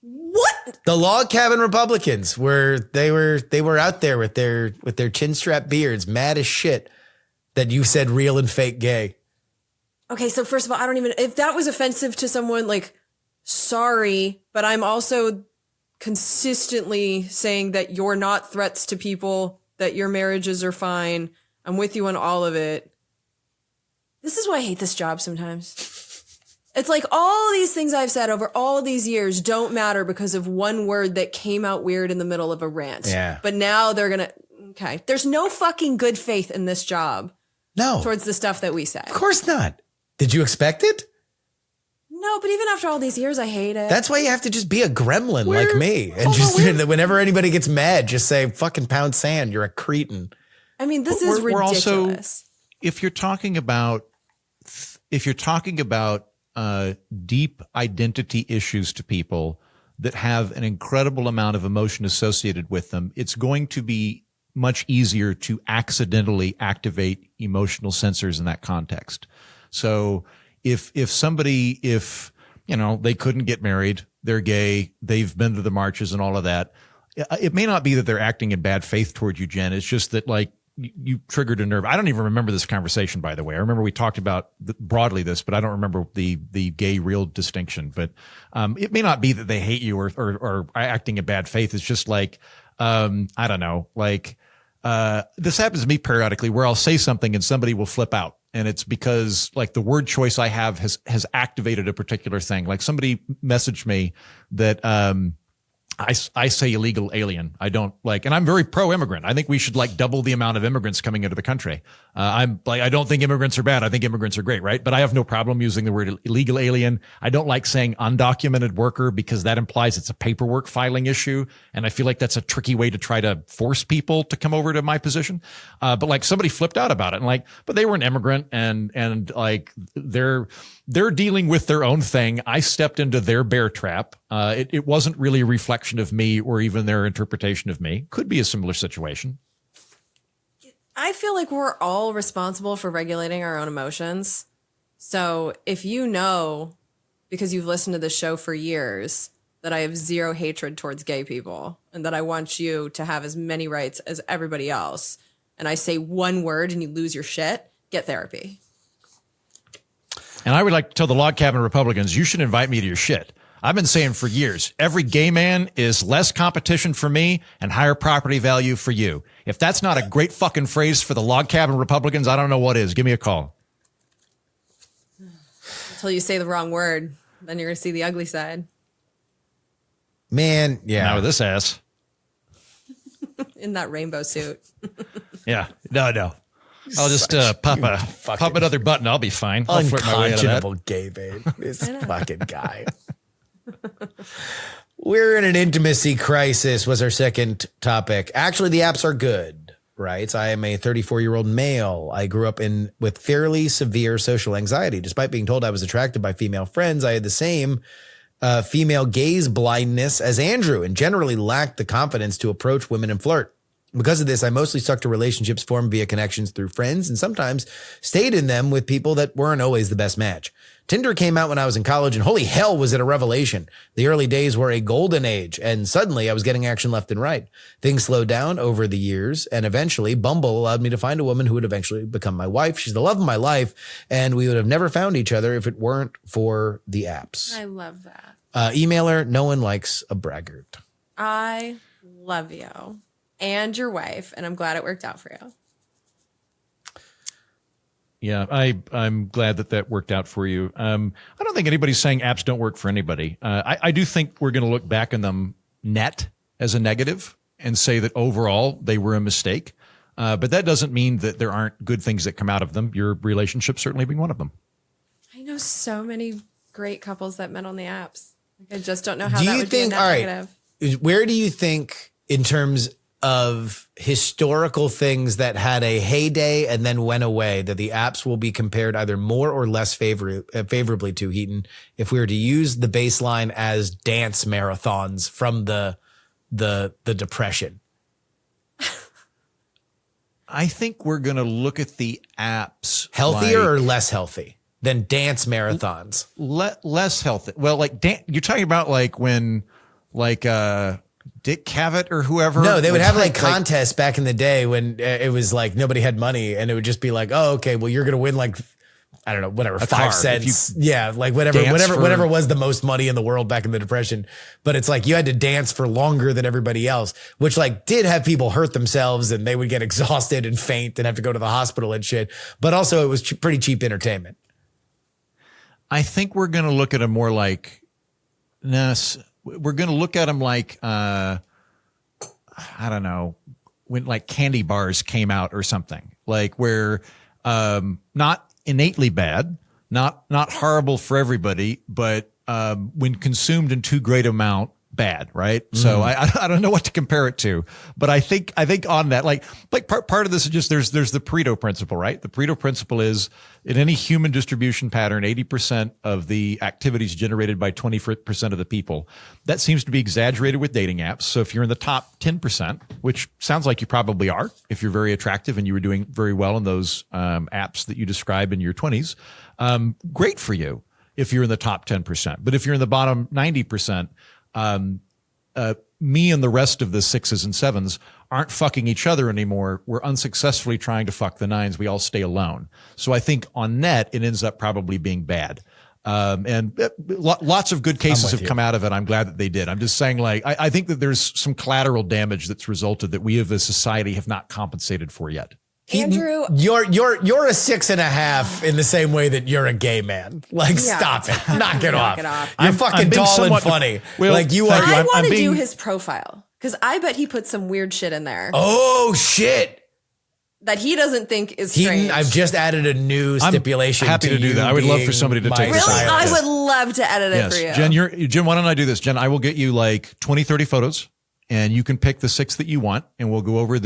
What? The log cabin Republicans they were out there with their chin strap beards, mad as shit that you said real and fake gay. Okay, so first of all, I don't even, if that was offensive to someone, like sorry, but I'm also consistently saying that you're not threats to people, that your marriages are fine. I'm with you on all of it. This is why I hate this job sometimes. It's like all these things I've said over all these years don't matter because of one word that came out weird in the middle of a rant. Yeah. But now they're going to, okay. There's no fucking good faith in this job. No. Towards the stuff that we say. Of course not. Did you expect it? No, but even after all these years, I hate it. That's why you have to just be a gremlin like me. And just whenever anybody gets mad, just say, fucking pound sand. You're a cretin. I mean, this is ridiculous. We're also, if you're talking about deep identity issues to people that have an incredible amount of emotion associated with them, it's going to be much easier to accidentally activate emotional sensors in that context. So if you know, they couldn't get married, they're gay, they've been to the marches and all of that, it may not be that they're acting in bad faith toward you, Jen. It's just that, like, you triggered a nerve. I don't even remember this conversation, by the way. I remember we talked about broadly this, but I don't remember the gay real distinction. But it may not be that they hate you or are acting in bad faith. It's just like, I don't know, like this happens to me periodically where I'll say something and somebody will flip out. And it's because, like, the word choice I have has activated a particular thing. Like, somebody messaged me that I say illegal alien. I don't like, and I'm very pro-immigrant. I think we should, like, double the amount of immigrants coming into the country. I'm like, I don't think immigrants are bad. I think immigrants are great, right? But I have no problem using the word illegal alien. I don't like saying undocumented worker because that implies it's a paperwork filing issue. And I feel like that's a tricky way to try to force people to come over to my position. But, like, somebody flipped out about it and, like, but they were an immigrant and like they're dealing with their own thing. I stepped into their bear trap. It wasn't really a reflection of me or even their interpretation of me. Could be a similar situation. I feel like we're all responsible for regulating our own emotions. So if you know, because you've listened to this show for years, that I have zero hatred towards gay people and that I want you to have as many rights as everybody else, and I say one word and you lose your shit, get therapy. And I would like to tell the Log Cabin Republicans, you should invite me to your shit. I've been saying for years, every gay man is less competition for me and higher property value for you. If that's not a great fucking phrase for the Log Cabin Republicans, I don't know what is. Give me a call. Until you say the wrong word, then you're going to see the ugly side. Man, yeah. Now with this ass. In that rainbow suit. Yeah. No. I'll just pop another button. I'll be fine. I'll flirt my way out of that. Unconscionable gay babe. This fucking guy. We're in an intimacy crisis was our second topic. Actually, the apps are good, right? I am a 34-year-old male. I grew up with fairly severe social anxiety. Despite being told I was attracted by female friends, I had the same female gaze blindness as Andrew and generally lacked the confidence to approach women and flirt. Because of this, I mostly stuck to relationships formed via connections through friends and sometimes stayed in them with people that weren't always the best match. Tinder came out when I was in college and holy hell was it a revelation. The early days were a golden age and suddenly I was getting action left and right. Things slowed down over the years and eventually Bumble allowed me to find a woman who would eventually become my wife. She's the love of my life and we would have never found each other if it weren't for the apps. I love that. Email her. No one likes a braggart. I love you. And your wife, and I'm glad it worked out for you. Yeah, I'm glad that worked out for you. I don't think anybody's saying apps don't work for anybody. I do think we're going to look back on them net as a negative and say that overall they were a mistake. But that doesn't mean that there aren't good things that come out of them. Your relationship certainly being one of them. I know so many great couples that met on the apps. I just don't know how Do that you would think, be a net negative. Where do you think in terms of historical things that had a heyday and then went away that the apps will be compared either more or less favorably to, Heaton, if we were to use the baseline as dance marathons from the Depression? I think we're going to look at the apps healthier or less healthy than dance marathons. Less healthy. Well, like you're talking about like when Dick Cavett or whoever. No, they would have like contests back in the day when it was like nobody had money and it would just be like, oh, okay, well, you're going to win like I don't know, whatever, A 5 car. cents. If you Yeah. Like whatever, dance for- whatever was the most money in the world back in the Depression. But it's like you had to dance for longer than everybody else, which like did have people hurt themselves and they would get exhausted and faint and have to go to the hospital and shit. But also it was pretty cheap entertainment. I think we're going to look at them more like, we're going to look at them like, I don't know, when like candy bars came out or something, like where not innately bad, not horrible for everybody, but when consumed in too great amount, bad, right? So I don't know what to compare it to, but I think on that, like part of this is just there's the Pareto principle, right? The Pareto principle is in any human distribution pattern, 80% of the activities generated by 20% of the people. That seems to be exaggerated with dating apps. So if you're in the top 10%, which sounds like you probably are, if you're very attractive and you were doing very well in those apps that you describe in your 20s, great for you if you're in the top 10%. But if you're in the bottom 90%, me and the rest of the 6s and 7s aren't fucking each other anymore. We're unsuccessfully trying to fuck the 9s. We all stay alone. So I think on net, it ends up probably being bad. Lots of good cases have come out of it. I'm glad that they did. I'm just saying, like, I think that there's some collateral damage that's resulted that we as a society have not compensated for yet. Andrew, You're a 6.5 in the same way that you're a gay man. Like, stop it. Knock it off. You're I'm fucking being tall and somewhat- funny. Well, like you thank are. you. I I'm want to do being- his profile because I bet he put some weird shit in there Oh shit. that he doesn't think is Heaton, strange. I've just added a new stipulation. happy to do you that. I would love for being somebody to my take this really, out. I Yes. would love to edit it for you. Jen, why don't I do this? Jen, I will get you like 20, 30 photos and you can pick the 6 that you want and we'll go over and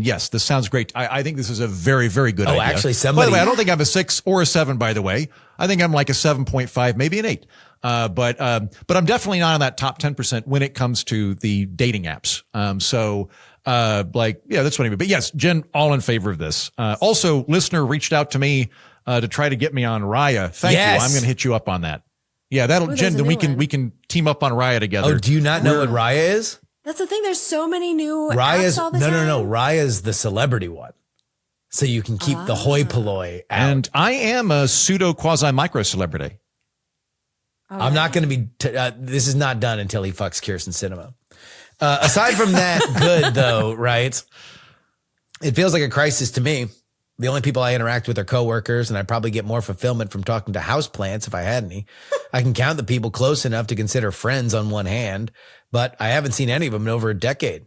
yes, this sounds great. I think this is a very, very good idea. Actually, by the way, I don't think I'm a 6 or a 7, by the way. I think I'm like a 7.5, maybe an 8. But I'm definitely not in that top 10% when it comes to the dating apps. That's what I mean. But yes, Jen, all in favor of this. Also, listener reached out to me, to try to get me on Raya. Thank you. I'm going to hit you up on that. Yeah, Jen, then we can team up on Raya together. Oh, do you not know what Raya is? That's the thing. There's so many new Raya's apps all the time. no. Raya's the celebrity one. So you can keep the hoi polloi out. And I am a pseudo quasi micro celebrity. I'm not going to be, this is not done until he fucks Kirsten Cinema. Aside from that, good though, right? It feels like a crisis to me. The only people I interact with are coworkers, and I probably get more fulfillment from talking to houseplants if I had any. I can count the people close enough to consider friends on one hand, but I haven't seen any of them in over a decade.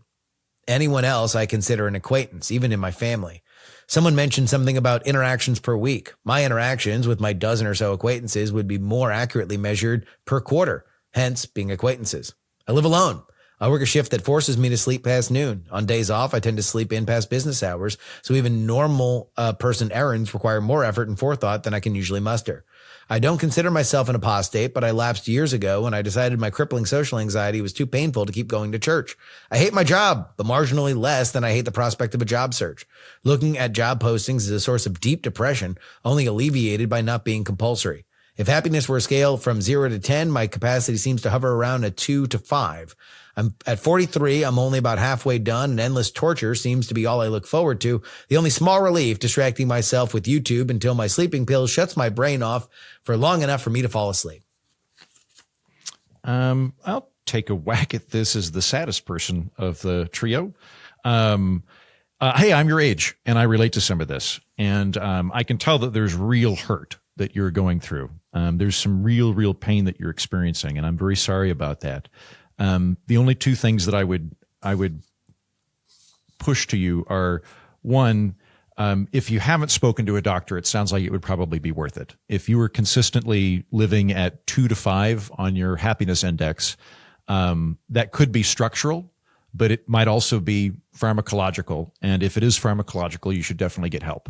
Anyone else I consider an acquaintance, even in my family. Someone mentioned something about interactions per week. My interactions with my dozen or so acquaintances would be more accurately measured per quarter, hence being acquaintances. I live alone. I work a shift that forces me to sleep past noon. On days off, I tend to sleep in past business hours, so even normal person errands require more effort and forethought than I can usually muster. I don't consider myself an apostate, but I lapsed years ago when I decided my crippling social anxiety was too painful to keep going to church. I hate my job, but marginally less than I hate the prospect of a job search. Looking at job postings is a source of deep depression, only alleviated by not being compulsory. If happiness were a scale from 0 to 10, my capacity seems to hover around a 2 to 5. I'm at 43. I'm only about halfway done, and endless torture seems to be all I look forward to. The only small relief, distracting myself with YouTube until my sleeping pill shuts my brain off for long enough for me to fall asleep. I'll take a whack at this as the saddest person of the trio. Hey, I'm your age, and I relate to some of this, and I can tell that there's real hurt that you're going through. There's some real pain that you're experiencing, and I'm very sorry about that. The only 2 things that I would push to you are, one, if you haven't spoken to a doctor, it sounds like it would probably be worth it. If you were consistently living at 2 to 5 on your happiness index, that could be structural, but it might also be pharmacological. And if it is pharmacological, you should definitely get help.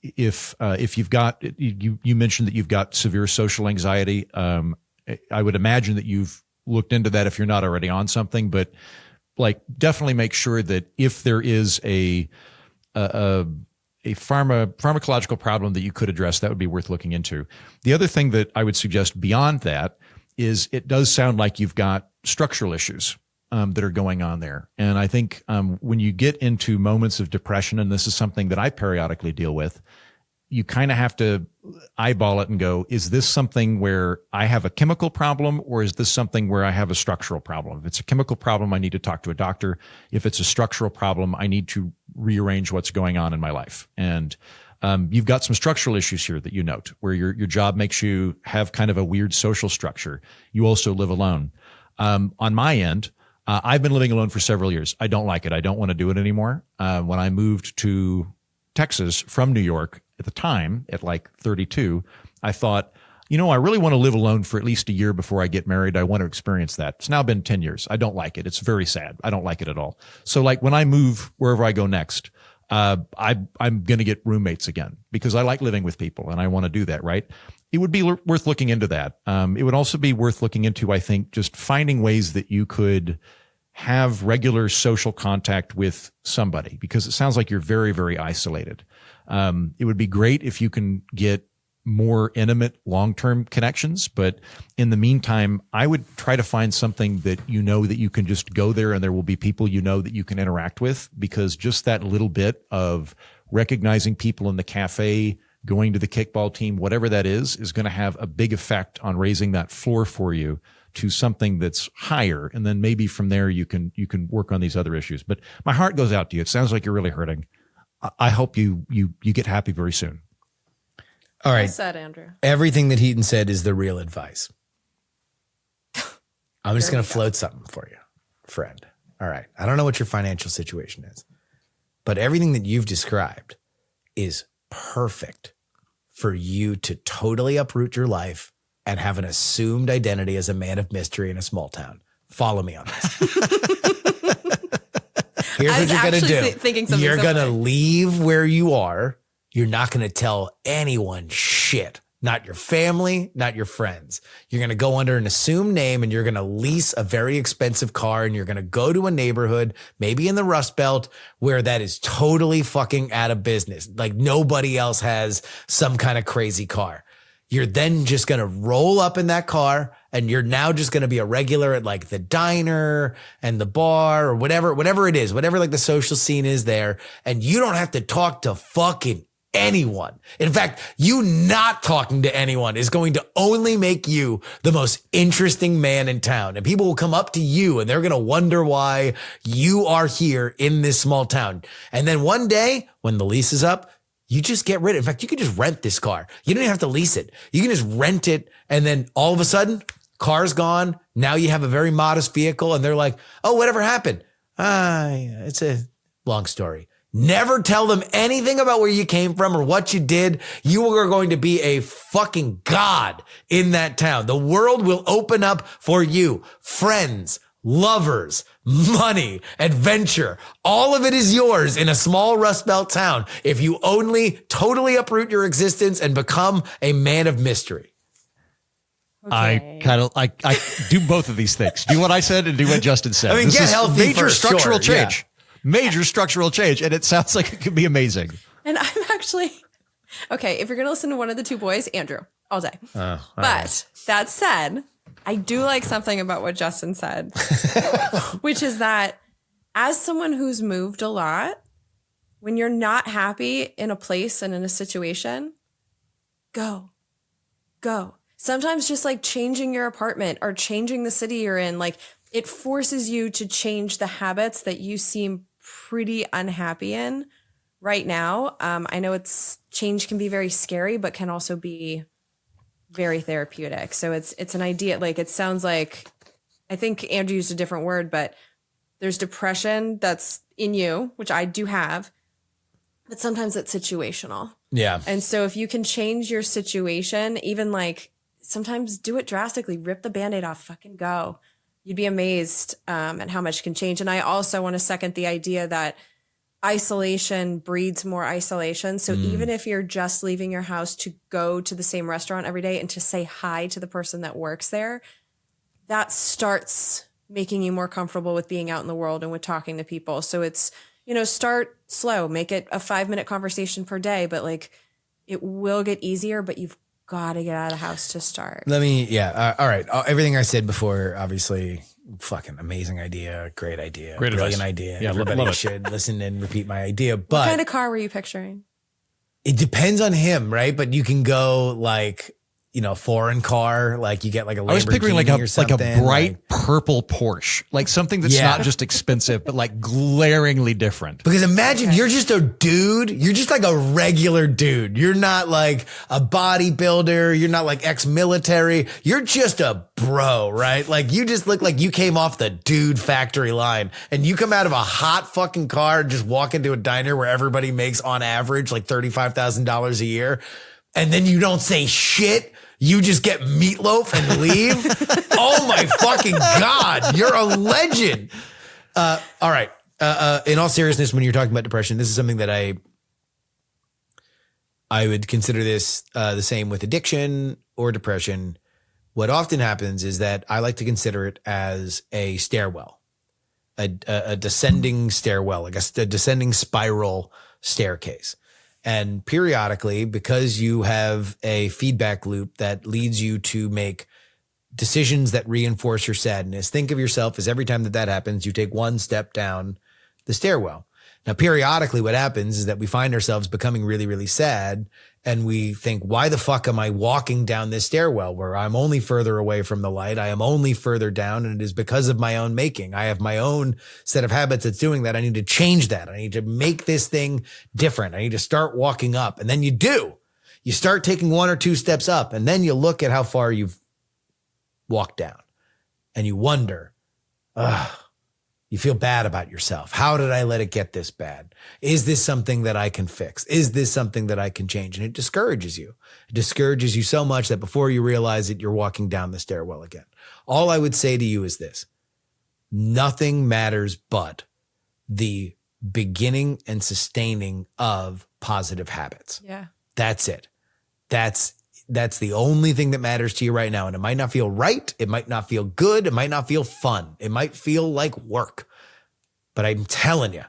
If you've got, you mentioned that you've got severe social anxiety, I would imagine that you've looked into that if you're not already on something, but like definitely make sure that if there is a pharmacological problem that you could address, that would be worth looking into. The other thing that I would suggest beyond that is it does sound like you've got structural issues that are going on there. And I think when you get into moments of depression, and this is something that I periodically deal with, you kind of have to eyeball it and go, is this something where I have a chemical problem, or is this something where I have a structural problem? If it's a chemical problem, I need to talk to a doctor. If it's a structural problem, I need to rearrange what's going on in my life. And you've got some structural issues here that you note, where your job makes you have kind of a weird social structure. You also live alone. On my end, I've been living alone for several years. I don't like it. I don't want to do it anymore. When I moved to Texas from New York at the time, at like 32, I thought, I really want to live alone for at least a year before I get married. I want to experience that. It's now been 10 years. I don't like it. It's very sad. I don't like it at all. So like when I move wherever I go next, I'm going to get roommates again because I like living with people and I want to do that, right? It would be worth looking into that. It would also be worth looking into, I think, just finding ways that you could have regular social contact with somebody, because it sounds like you're very, very isolated. It would be great if you can get more intimate long-term connections. But in the meantime, I would try to find something that that you can just go there and there will be people that you can interact with, because just that little bit of recognizing people in the cafe, going to the kickball team, whatever that is going to have a big effect on raising that floor for you to something that's higher. And then maybe from there you can work on these other issues. But my heart goes out to you. It sounds like you're really hurting. I hope you get happy very soon. All right. Well said, Andrew. Everything that Heaton said is the real advice. I'm just going to float something for you, friend. All right. I don't know what your financial situation is, but everything that you've described is perfect for you to totally uproot your life and have an assumed identity as a man of mystery in a small town. Follow me on this. Here's what you're going to do. You're going to leave where you are. You're not going to tell anyone shit. Not your family, not your friends. You're going to go under an assumed name and you're going to lease a very expensive car and you're going to go to a neighborhood, maybe in the Rust Belt, where that is totally fucking out of business. Like nobody else has some kind of crazy car. You're then just going to roll up in that car and you're now just going to be a regular at like the diner and the bar or whatever it is, whatever like the social scene is there. And you don't have to talk to fucking anyone. In fact, you not talking to anyone is going to only make you the most interesting man in town. And people will come up to you and they're going to wonder why you are here in this small town. And then one day when the lease is up, you just get rid of it. In fact, you can just rent this car. You don't even have to lease it. You can just rent it. And then all of a sudden, car's gone. Now you have a very modest vehicle. And they're like, oh, whatever happened? Yeah, it's a long story. Never tell them anything about where you came from or what you did. You are going to be a fucking god in that town. The world will open up for you. Friends, lovers, money, adventure. All of it is yours in a small Rust Belt town if you only totally uproot your existence and become a man of mystery. Okay. I do both of these things. Do what I said and do what Justin said. I mean, this get is healthy major first, structural sure, change. Yeah. Major structural change. And it sounds like it could be amazing. And I'm actually, okay, if you're going to listen to one of the two boys, Andrew, all day. But that said, I do like something about what Justin said, which is that as someone who's moved a lot, when you're not happy in a place and in a situation, go. Sometimes just like changing your apartment or changing the city you're in, like it forces you to change the habits that you seem pretty unhappy in right now. I know change can be very scary, but can also be very therapeutic. So it's an idea. Like it sounds like, I think Andrew used a different word, but there's depression that's in you, which I do have, but sometimes it's situational. Yeah. And so if you can change your situation, even like sometimes do it drastically, rip the Band-Aid off, fucking go. You'd be amazed at how much can change. And I also want to second the idea that isolation breeds more isolation. So even if you're just leaving your house to go to the same restaurant every day and to say hi to the person that works there, that starts making you more comfortable with being out in the world and with talking to people. So it's, start slow, make it a 5-minute conversation per day, but like it will get easier, but you've got to get out of the house to start. All right. Everything I said before, obviously, fucking amazing idea, great idea, great brilliant advice. idea. Yeah, Everybody love it. should listen and repeat my idea. But What kind of car were you picturing? It depends on him, right? But you can go like, foreign car, like you get like a Lamborghini I was picturing like a bright like, purple Porsche, like something that's not just expensive, but like glaringly different. Because imagine you're just a dude. You're just like a regular dude. You're not like a bodybuilder. You're not like ex-military. You're just a bro, right? Like you just look like you came off the dude factory line and you come out of a hot fucking car and just walk into a diner where everybody makes on average like $35,000 a year. And then you don't say shit. You just get meatloaf and leave. Oh my fucking God. You're a legend. All right. In all seriousness, when you're talking about depression, this is something that I would consider this the same with addiction or depression. What often happens is that I like to consider it as a stairwell, a descending stairwell, like a descending spiral staircase. And periodically, because you have a feedback loop that leads you to make decisions that reinforce your sadness, think of yourself as every time that happens, you take one step down the stairwell. Now, periodically, what happens is that we find ourselves becoming really, really sad. And we think, why the fuck am I walking down this stairwell where I'm only further away from the light? I am only further down. And it is because of my own making. I have my own set of habits that's doing that. I need to change that. I need to make this thing different. I need to start walking up. And then you do. You start taking one or two steps up. And then you look at how far you've walked down. And you wonder, you feel bad about yourself. How did I let it get this bad? Is this something that I can fix? Is this something that I can change? And it discourages you. It discourages you so much that before you realize it, you're walking down the stairwell again. All I would say to you is this. Nothing matters but the beginning and sustaining of positive habits. Yeah. That's it. That's the only thing that matters to you right now. And it might not feel right. It might not feel good. It might not feel fun. It might feel like work. But I'm telling you,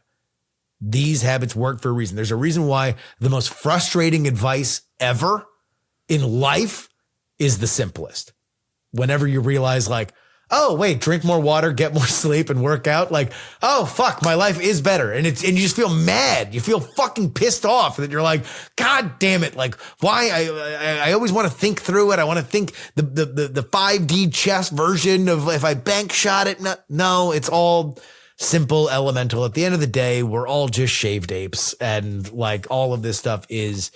these habits work for a reason. There's a reason why the most frustrating advice ever in life is the simplest. Whenever you realize like, oh, wait, drink more water, get more sleep and work out. Like, oh, fuck, my life is better. And you just feel mad. You feel fucking pissed off that you're like, God damn it. Like, why? I always want to think through it. I want to think the 5D chess version of if I bank shot it. No, it's all simple, elemental. At the end of the day, we're all just shaved apes. And like all of this stuff is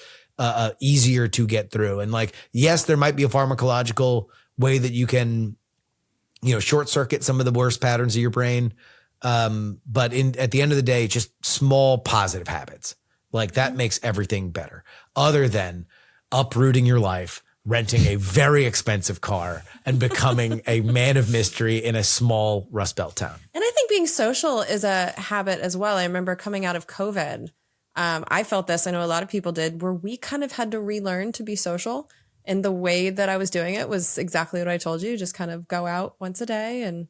easier to get through. And like, yes, there might be a pharmacological way that you can short circuit some of the worst patterns of your brain. But at the end of the day, just small positive habits like that makes everything better other than uprooting your life, renting a very expensive car and becoming a man of mystery in a small Rust Belt town. And I think being social is a habit as well. I remember coming out of COVID. I felt this. I know a lot of people did, where we kind of had to relearn to be social. And the way that I was doing it was exactly what I told you. Just kind of go out once a day and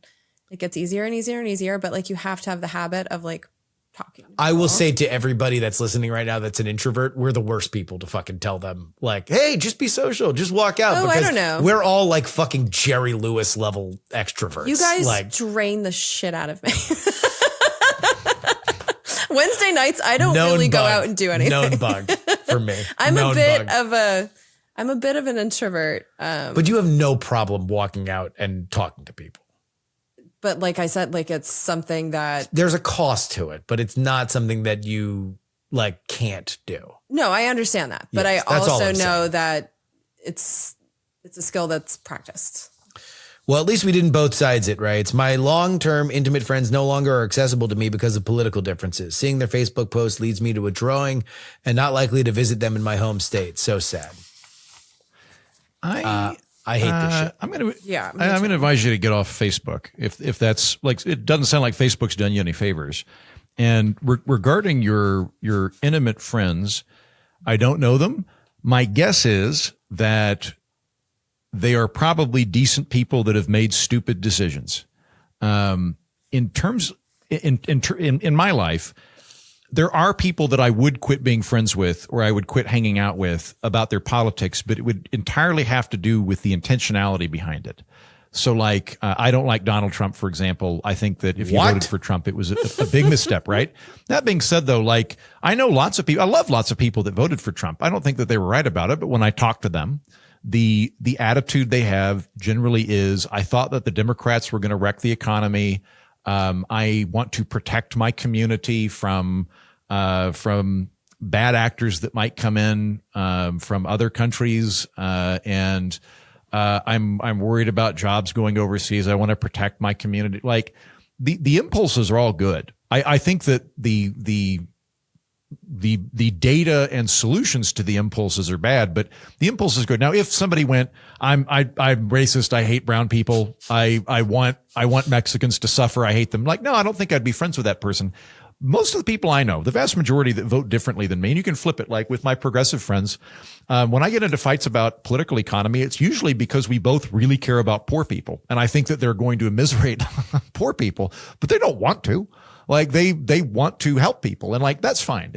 it gets easier and easier and easier. But like you have to have the habit of like talking. I will say to everybody that's listening right now that's an introvert, we're the worst people to fucking tell them like, hey, just be social. Just walk out. Oh, because I don't know. We're all like fucking Jerry Lewis level extroverts. You guys like, drain the shit out of me. Wednesday nights, I don't really go out and do anything. Known bug for me. I'm a bit of an introvert. But you have no problem walking out and talking to people. But like I said, like it's something that there's a cost to it, but it's not something that you like can't do. No, I understand that. But yes, I also know that it's a skill that's practiced. Well, at least we didn't both sides it, right? It's my long-term intimate friends no longer are accessible to me because of political differences. Seeing their Facebook posts leads me to withdrawing and not likely to visit them in my home state. So sad. I hate this shit. I'm going to advise you to get off Facebook if that's like, it doesn't sound like Facebook's done you any favors. And regarding your intimate friends, I don't know them. My guess is that they are probably decent people that have made stupid decisions. In my life, there are people that I would quit being friends with or I would quit hanging out with about their politics, but it would entirely have to do with the intentionality behind it. So like, I don't like Donald Trump, for example. I think that if you What? voted for Trump, it was a big misstep, right? That being said, though, like I know lots of people, I love lots of people that voted for Trump. I don't think that they were right about it, but when I talk to them, the attitude they have generally is, I thought that the Democrats were going to wreck the economy. I want to protect my community from bad actors that might come in from other countries, and I'm worried about jobs going overseas. I want to protect my community. Like the impulses are all good. I think that the data and solutions to the impulses are bad, but the impulse is good. Now, if somebody went, I'm racist. I hate brown people. I want Mexicans to suffer. I hate them. Like, no, I don't think I'd be friends with that person. Most of the people I know, the vast majority that vote differently than me, and you can flip it, like with my progressive friends, when I get into fights about political economy, it's usually because we both really care about poor people. And I think that they're going to immiserate poor people, but they don't want to. Like they want to help people. And like, that's fine.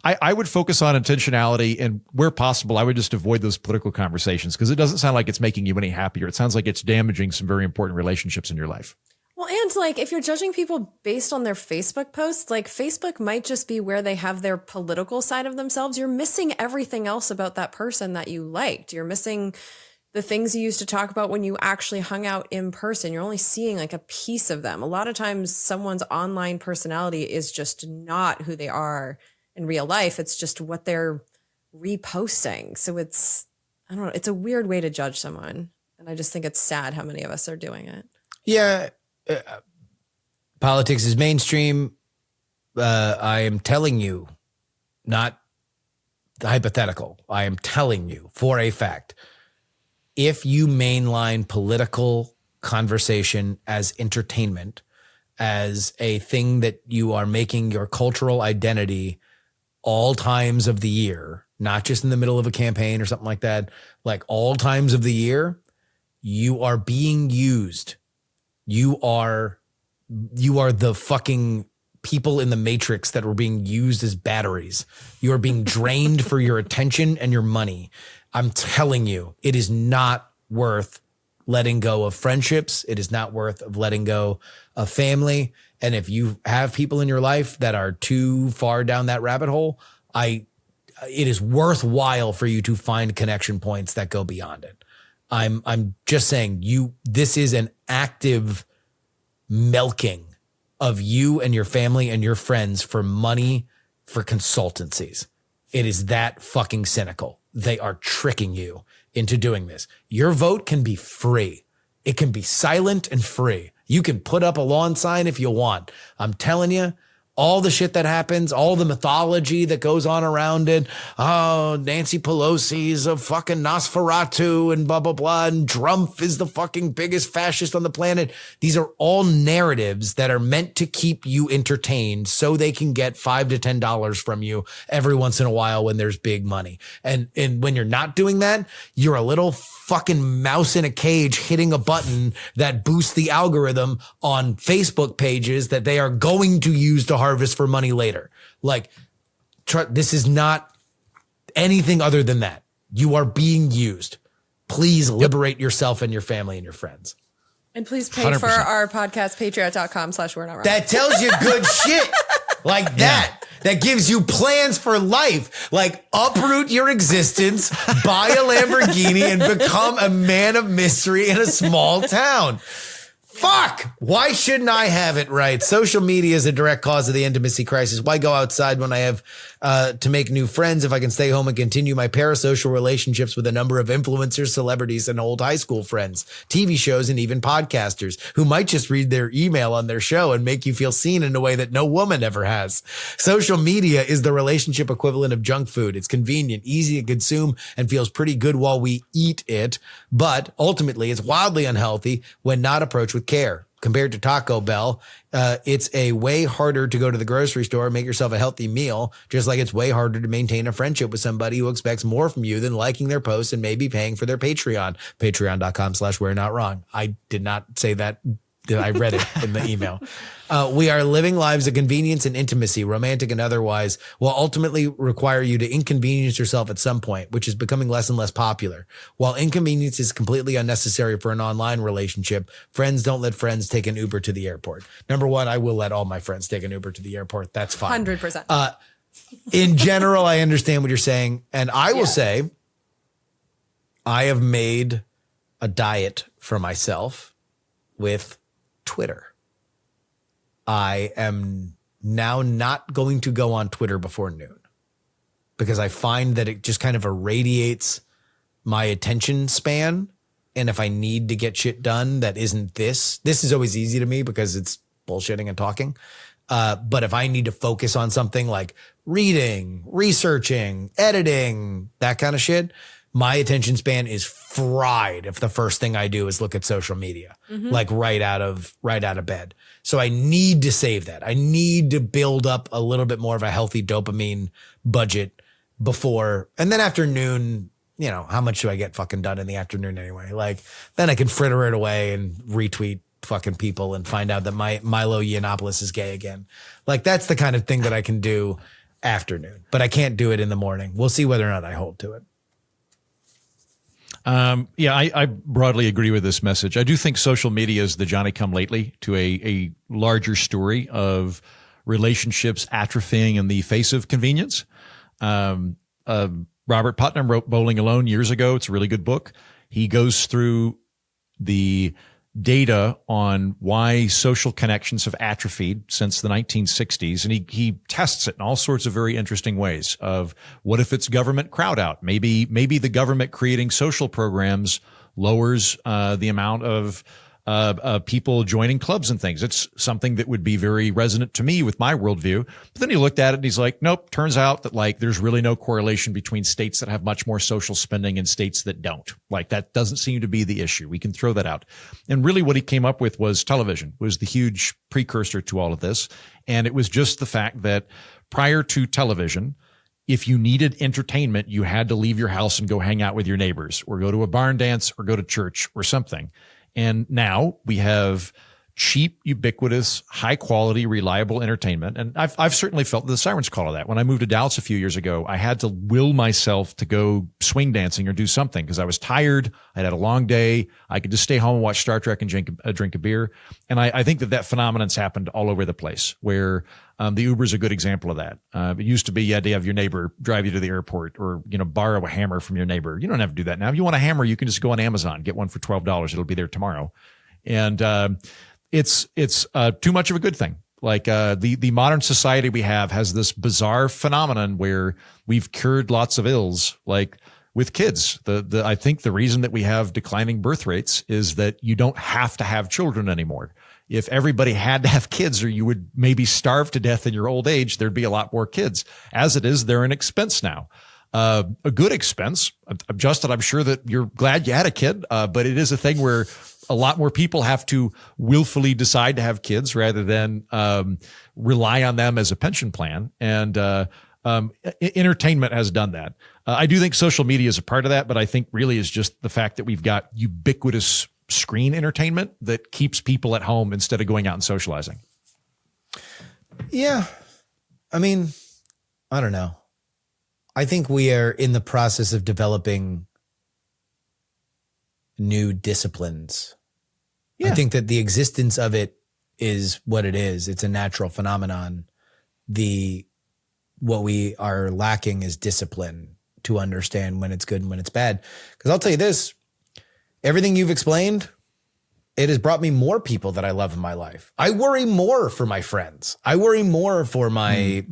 I would focus on intentionality, and where possible, I would just avoid those political conversations because it doesn't sound like it's making you any happier. It sounds like it's damaging some very important relationships in your life. Well, and like if you're judging people based on their Facebook posts, like Facebook might just be where they have their political side of themselves. You're missing everything else about that person that you liked. You're missing the things you used to talk about when you actually hung out in person. You're only seeing like a piece of them. A lot of times someone's online personality is just not who they are in real life. It's just what they're reposting. So it's, I don't know, it's a weird way to judge someone. And I just think it's sad how many of us are doing it. Yeah. Politics is mainstream. I am telling you, not hypothetical. I am telling you for a fact. If you mainline political conversation as entertainment, as a thing that you are making your cultural identity all times of the year, not just in the middle of a campaign or something like that, like all times of the year, you are being used. You are the fucking people in the Matrix that were being used as batteries. You are being drained for your attention and your money. I'm telling you, it is not worth letting go of friendships. It is not worth of letting go of family. And if you have people in your life that are too far down that rabbit hole, it is worthwhile for you to find connection points that go beyond it. I'm just saying this is an active milking of you and your family and your friends for money, for consultancies. It is that fucking cynical. They are tricking you into doing this. Your vote can be free. It can be silent and free. You can put up a lawn sign if you want. I'm telling you, all the shit that happens, all the mythology that goes on around it. Oh, Nancy Pelosi's a fucking Nosferatu and blah, blah, blah. And Trump is the fucking biggest fascist on the planet. These are all narratives that are meant to keep you entertained so they can get $5 to $10 from you every once in a while when there's big money. And when you're not doing that, you're a little fucking mouse in a cage hitting a button that boosts the algorithm on Facebook pages that they are going to use to harvest for money later. Like, this is not anything other than that. You are being used. Please liberate yourself and your family and your friends. And please pay 100%. for our podcast, patreon.com/we're not wrong. That tells you good shit like that. That gives you plans for life, like uproot your existence, buy a Lamborghini, and become a man of mystery in a small town. Fuck! Why shouldn't I have it right? Social media is a direct cause of the intimacy crisis. Why go outside when I have to make new friends if I can stay home and continue my parasocial relationships with a number of influencers, celebrities, and old high school friends, TV shows, and even podcasters who might just read their email on their show and make you feel seen in a way that no woman ever has. Social media is the relationship equivalent of junk food. It's convenient, easy to consume, and feels pretty good while we eat it. But ultimately, it's wildly unhealthy when not approached with care. Compared to Taco Bell, it's a way harder to go to the grocery store and make yourself a healthy meal, just like it's way harder to maintain a friendship with somebody who expects more from you than liking their posts and maybe paying for their Patreon. Patreon.com/we're not wrong. I did not say that I read it in the email. We are living lives of convenience and intimacy, romantic and otherwise, will ultimately require you to inconvenience yourself at some point, which is becoming less and less popular. While inconvenience is completely unnecessary for an online relationship, friends don't let friends take an Uber to the airport. Number one, I will let all my friends take an Uber to the airport. That's fine. 100%. In general, I understand what you're saying. And I will say, I have made a diet for myself with Twitter. I am now not going to go on Twitter before noon because I find that it just kind of irradiates my attention span. And if I need to get shit done that isn't this is always easy to me because it's bullshitting and talking. But if I need to focus on something like reading, researching, editing, that kind of shit, my attention span is fried if the first thing I do is look at social media, like right out of bed. So I need to save that. I need to build up a little bit more of a healthy dopamine budget before, and then after noon, you know, how much do I get fucking done in the afternoon anyway? Like then I can fritter it away and retweet fucking people and find out that Milo Yiannopoulos is gay again. Like that's the kind of thing that I can do afternoon, but I can't do it in the morning. We'll see whether or not I hold to it. I broadly agree with this message. I do think social media is the Johnny come lately to a larger story of relationships atrophying in the face of convenience. Robert Putnam wrote Bowling Alone years ago. It's a really good book. He goes through the data on why social connections have atrophied since the 1960s. And he tests it in all sorts of very interesting ways of what if it's government crowd out? Maybe the government creating social programs lowers the amount of people joining clubs and things. It's something that would be very resonant to me with my worldview. But then he looked at it and he's like, nope, turns out that like there's really no correlation between states that have much more social spending and states that don't. Like that doesn't seem to be the issue. We can throw that out. And really what he came up with was television was the huge precursor to all of this. And it was just the fact that prior to television, if you needed entertainment, you had to leave your house and go hang out with your neighbors or go to a barn dance or go to church or something. And now we have cheap, ubiquitous, high quality, reliable entertainment. And I've certainly felt the sirens call of that. When I moved to Dallas a few years ago, I had to will myself to go swing dancing or do something because I was tired. I'd had a long day. I could just stay home and watch Star Trek and drink a beer. And I think that phenomenon's happened all over the place where the Uber's a good example of that. It used to be you had to have your neighbor drive you to the airport or, borrow a hammer from your neighbor. You don't have to do that now. If you want a hammer, you can just go on Amazon, get one for $12. It'll be there tomorrow. And it's too much of a good thing. Like the modern society we have has this bizarre phenomenon where we've cured lots of ills, like with kids. I think the reason that we have declining birth rates is that you don't have to have children anymore. If everybody had to have kids or you would maybe starve to death in your old age, there'd be a lot more kids. As it is, they're an expense now. A good expense. Justin, I'm sure that you're glad you had a kid, but it is a thing where a lot more people have to willfully decide to have kids rather than rely on them as a pension plan. And entertainment has done that. I do think social media is a part of that, but I think really is just the fact that we've got ubiquitous screen entertainment that keeps people at home instead of going out and socializing. Yeah. I mean, I don't know. I think we are in the process of developing new disciplines. Yeah. I think that the existence of it is what it is. It's a natural phenomenon. What we are lacking is discipline to understand when it's good and when it's bad. Because I'll tell you this, everything you've explained, it has brought me more people that I love in my life. I worry more for my friends. I worry more for my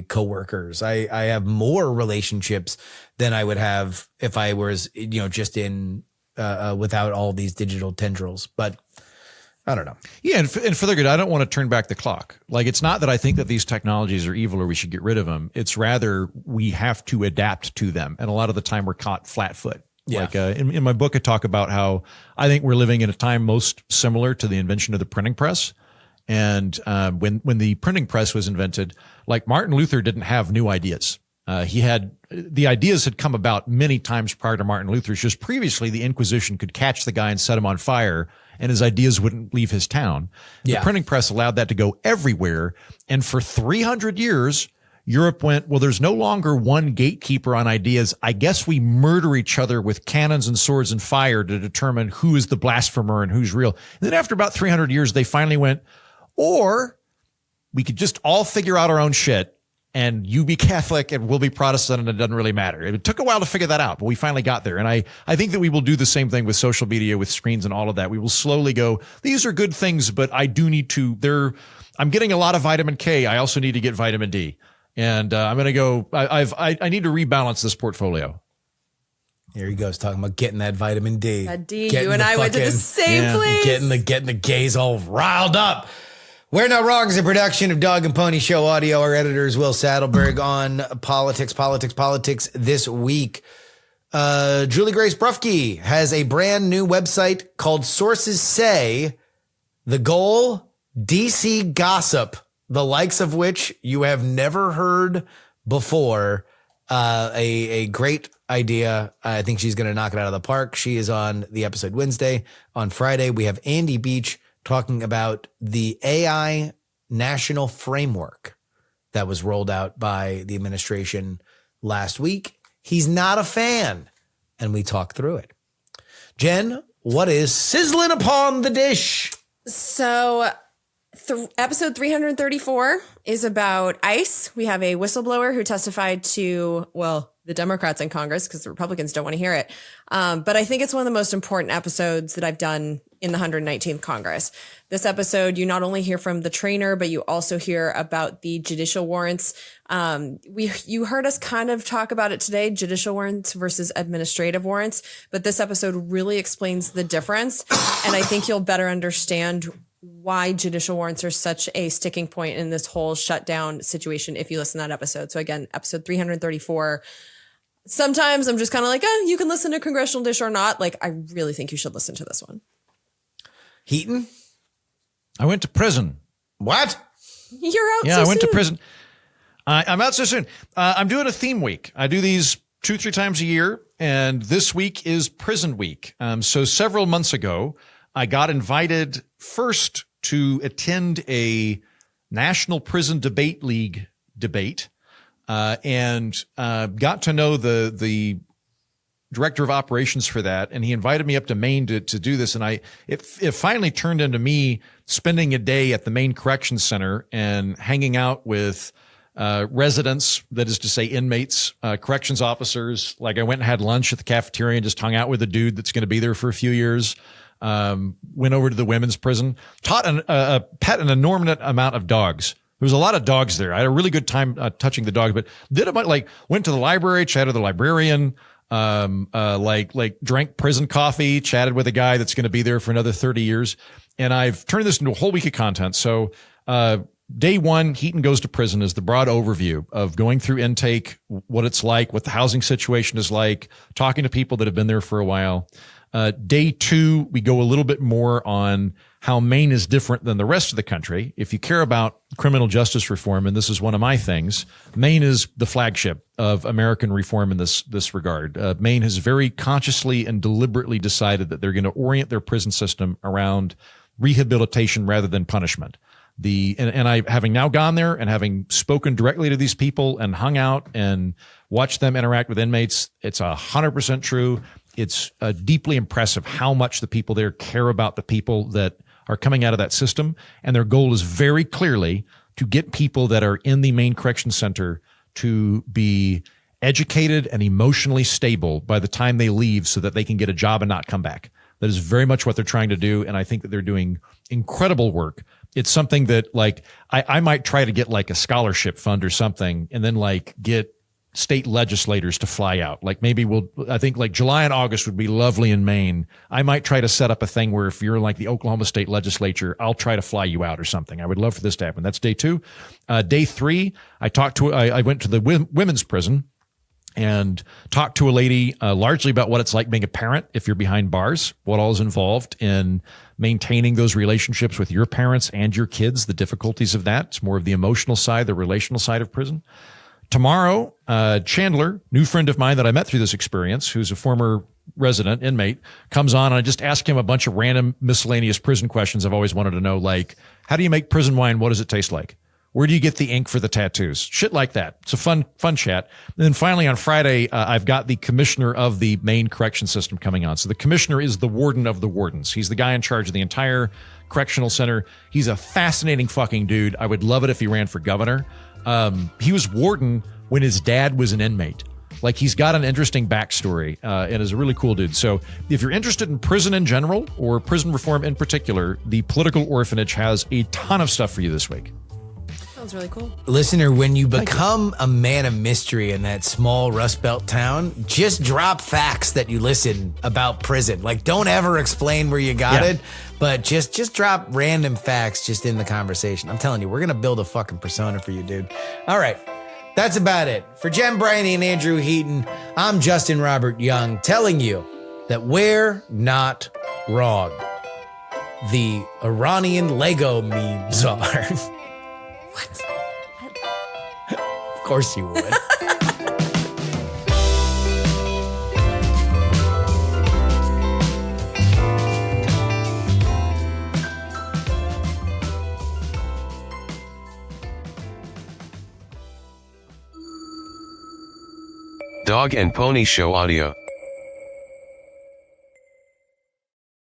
coworkers. I have more relationships than I would have if I was, just in without all these digital tendrils. But I don't know. Yeah, and for the good, I don't want to turn back the clock. Like, it's not that I think that these technologies are evil or we should get rid of them. It's rather we have to adapt to them. And a lot of the time we're caught flat-foot. Yeah. Like in my book, I talk about how I think we're living in a time most similar to the invention of the printing press. And when the printing press was invented, like Martin Luther didn't have new ideas. The ideas had come about many times prior to Martin Luther. It's just previously the Inquisition could catch the guy and set him on fire and his ideas wouldn't leave his town. The printing press allowed that to go everywhere. And for 300 years, Europe went, well, there's no longer one gatekeeper on ideas. I guess we murder each other with cannons and swords and fire to determine who is the blasphemer and who's real. And then after about 300 years, they finally went, or we could just all figure out our own shit, and you be Catholic and we'll be Protestant, and it doesn't really matter. It took a while to figure that out, but we finally got there. And I think that we will do the same thing with social media, with screens and all of that. We will slowly go, these are good things, but I do need to, I'm getting a lot of vitamin K. I also need to get vitamin D. And I'm going to go, I need to rebalance this portfolio. Here he goes talking about getting that vitamin D. That D, you and I went to the same place. Getting the gays all riled up. We're Not Wrong is a production of Dog and Pony Show Audio. Our editor is Will Saddleberg. On politics this week. Julie Grace Brufke has a brand new website called Sources Say. The goal, DC gossip, the likes of which you have never heard before. A great idea. I think she's going to knock it out of the park. She is on the episode Wednesday. On Friday, we have Andy Beach talking about the AI national framework that was rolled out by the administration last week. He's not a fan, and we talk through it. Jen, what is sizzling upon the dish? So episode 334 is about ICE. We have a whistleblower who testified to, well, the Democrats in Congress, because the Republicans don't want to hear it. But I think it's one of the most important episodes that I've done in the 119th Congress. This episode, you not only hear from the trainer, but you also hear about the judicial warrants. You heard us kind of talk about it today, judicial warrants versus administrative warrants. But this episode really explains the difference. And I think you'll better understand why judicial warrants are such a sticking point in this whole shutdown situation if you listen to that episode. So again, episode 334. Sometimes I'm just kind of like, oh, you can listen to Congressional Dish or not. Like, I really think you should listen to this one. Heaton? I went to prison. What? You're out Yeah, so I went soon. to prison. I'm out so soon. I'm doing a theme week. I do these 2-3 times a year, and this week is prison week. So several months ago, I got invited first to attend a National Prison Debate League debate, and got to know the director of operations for that. And he invited me up to Maine to do this. And it finally turned into me spending a day at the Maine Corrections Center and hanging out with residents, that is to say inmates, corrections officers. Like I went and had lunch at the cafeteria and just hung out with a dude that's going to be there for a few years. Went over to the women's prison, pet an enormous amount of dogs. There was a lot of dogs there. I had a really good time touching the dogs, but went to the library, chatted with the librarian, drank prison coffee, chatted with a guy that's going to be there for another 30 years. And I've turned this into a whole week of content. So, day one, Heaton Goes to Prison is the broad overview of going through intake, what it's like, what the housing situation is like, talking to people that have been there for a while. Day two, we go a little bit more on how Maine is different than the rest of the country. If you care about criminal justice reform, and this is one of my things, Maine is the flagship of American reform in this regard. Maine has very consciously and deliberately decided that they're going to orient their prison system around rehabilitation rather than punishment. And I, having now gone there and having spoken directly to these people and hung out and watched them interact with inmates, it's 100% true. It's deeply impressive how much the people there care about the people that are coming out of that system. And their goal is very clearly to get people that are in the Maine Correction Center to be educated and emotionally stable by the time they leave so that they can get a job and not come back. That is very much what they're trying to do. And I think that they're doing incredible work. It's something that I might try to get like a scholarship fund or something and then get state legislators to fly out. I think July and August would be lovely in Maine. I might try to set up a thing where if you're like the Oklahoma State Legislature, I'll try to fly you out or something. I would love for this to happen. That's day two. Day three, I went to the women's prison and talked to a lady largely about what it's like being a parent if you're behind bars, what all is involved in maintaining those relationships with your parents and your kids, the difficulties of that. It's more of the emotional side, the relational side of prison. Tomorrow, Chandler, new friend of mine that I met through this experience, who's a former resident, inmate, comes on, and I just ask him a bunch of random miscellaneous prison questions I've always wanted to know, like, how do you make prison wine? What does it taste like? Where do you get the ink for the tattoos? Shit like that. It's a fun chat. And then finally on Friday, I've got the commissioner of the main correction system coming on. So the commissioner is the warden of the wardens. He's the guy in charge of the entire correctional center. He's a fascinating fucking dude. I would love it if he ran for governor. He was warden when his dad was an inmate. Like, he's got an interesting backstory and is a really cool dude. So if you're interested in prison in general or prison reform in particular, the Political Orphanage has a ton of stuff for you this week. Sounds really cool. Listener, when you become a man of mystery in that small Rust Belt town, just drop facts that you listen about prison. Like, don't ever explain where you got it, but just drop random facts just in the conversation. I'm telling you, we're going to build a fucking persona for you, dude. All right. That's about it. For Jen Briney and Andrew Heaton, I'm Justin Robert Young, telling you that we're not wrong. The Iranian Lego memes are. What? Of course you would. Dog and Pony Show audio.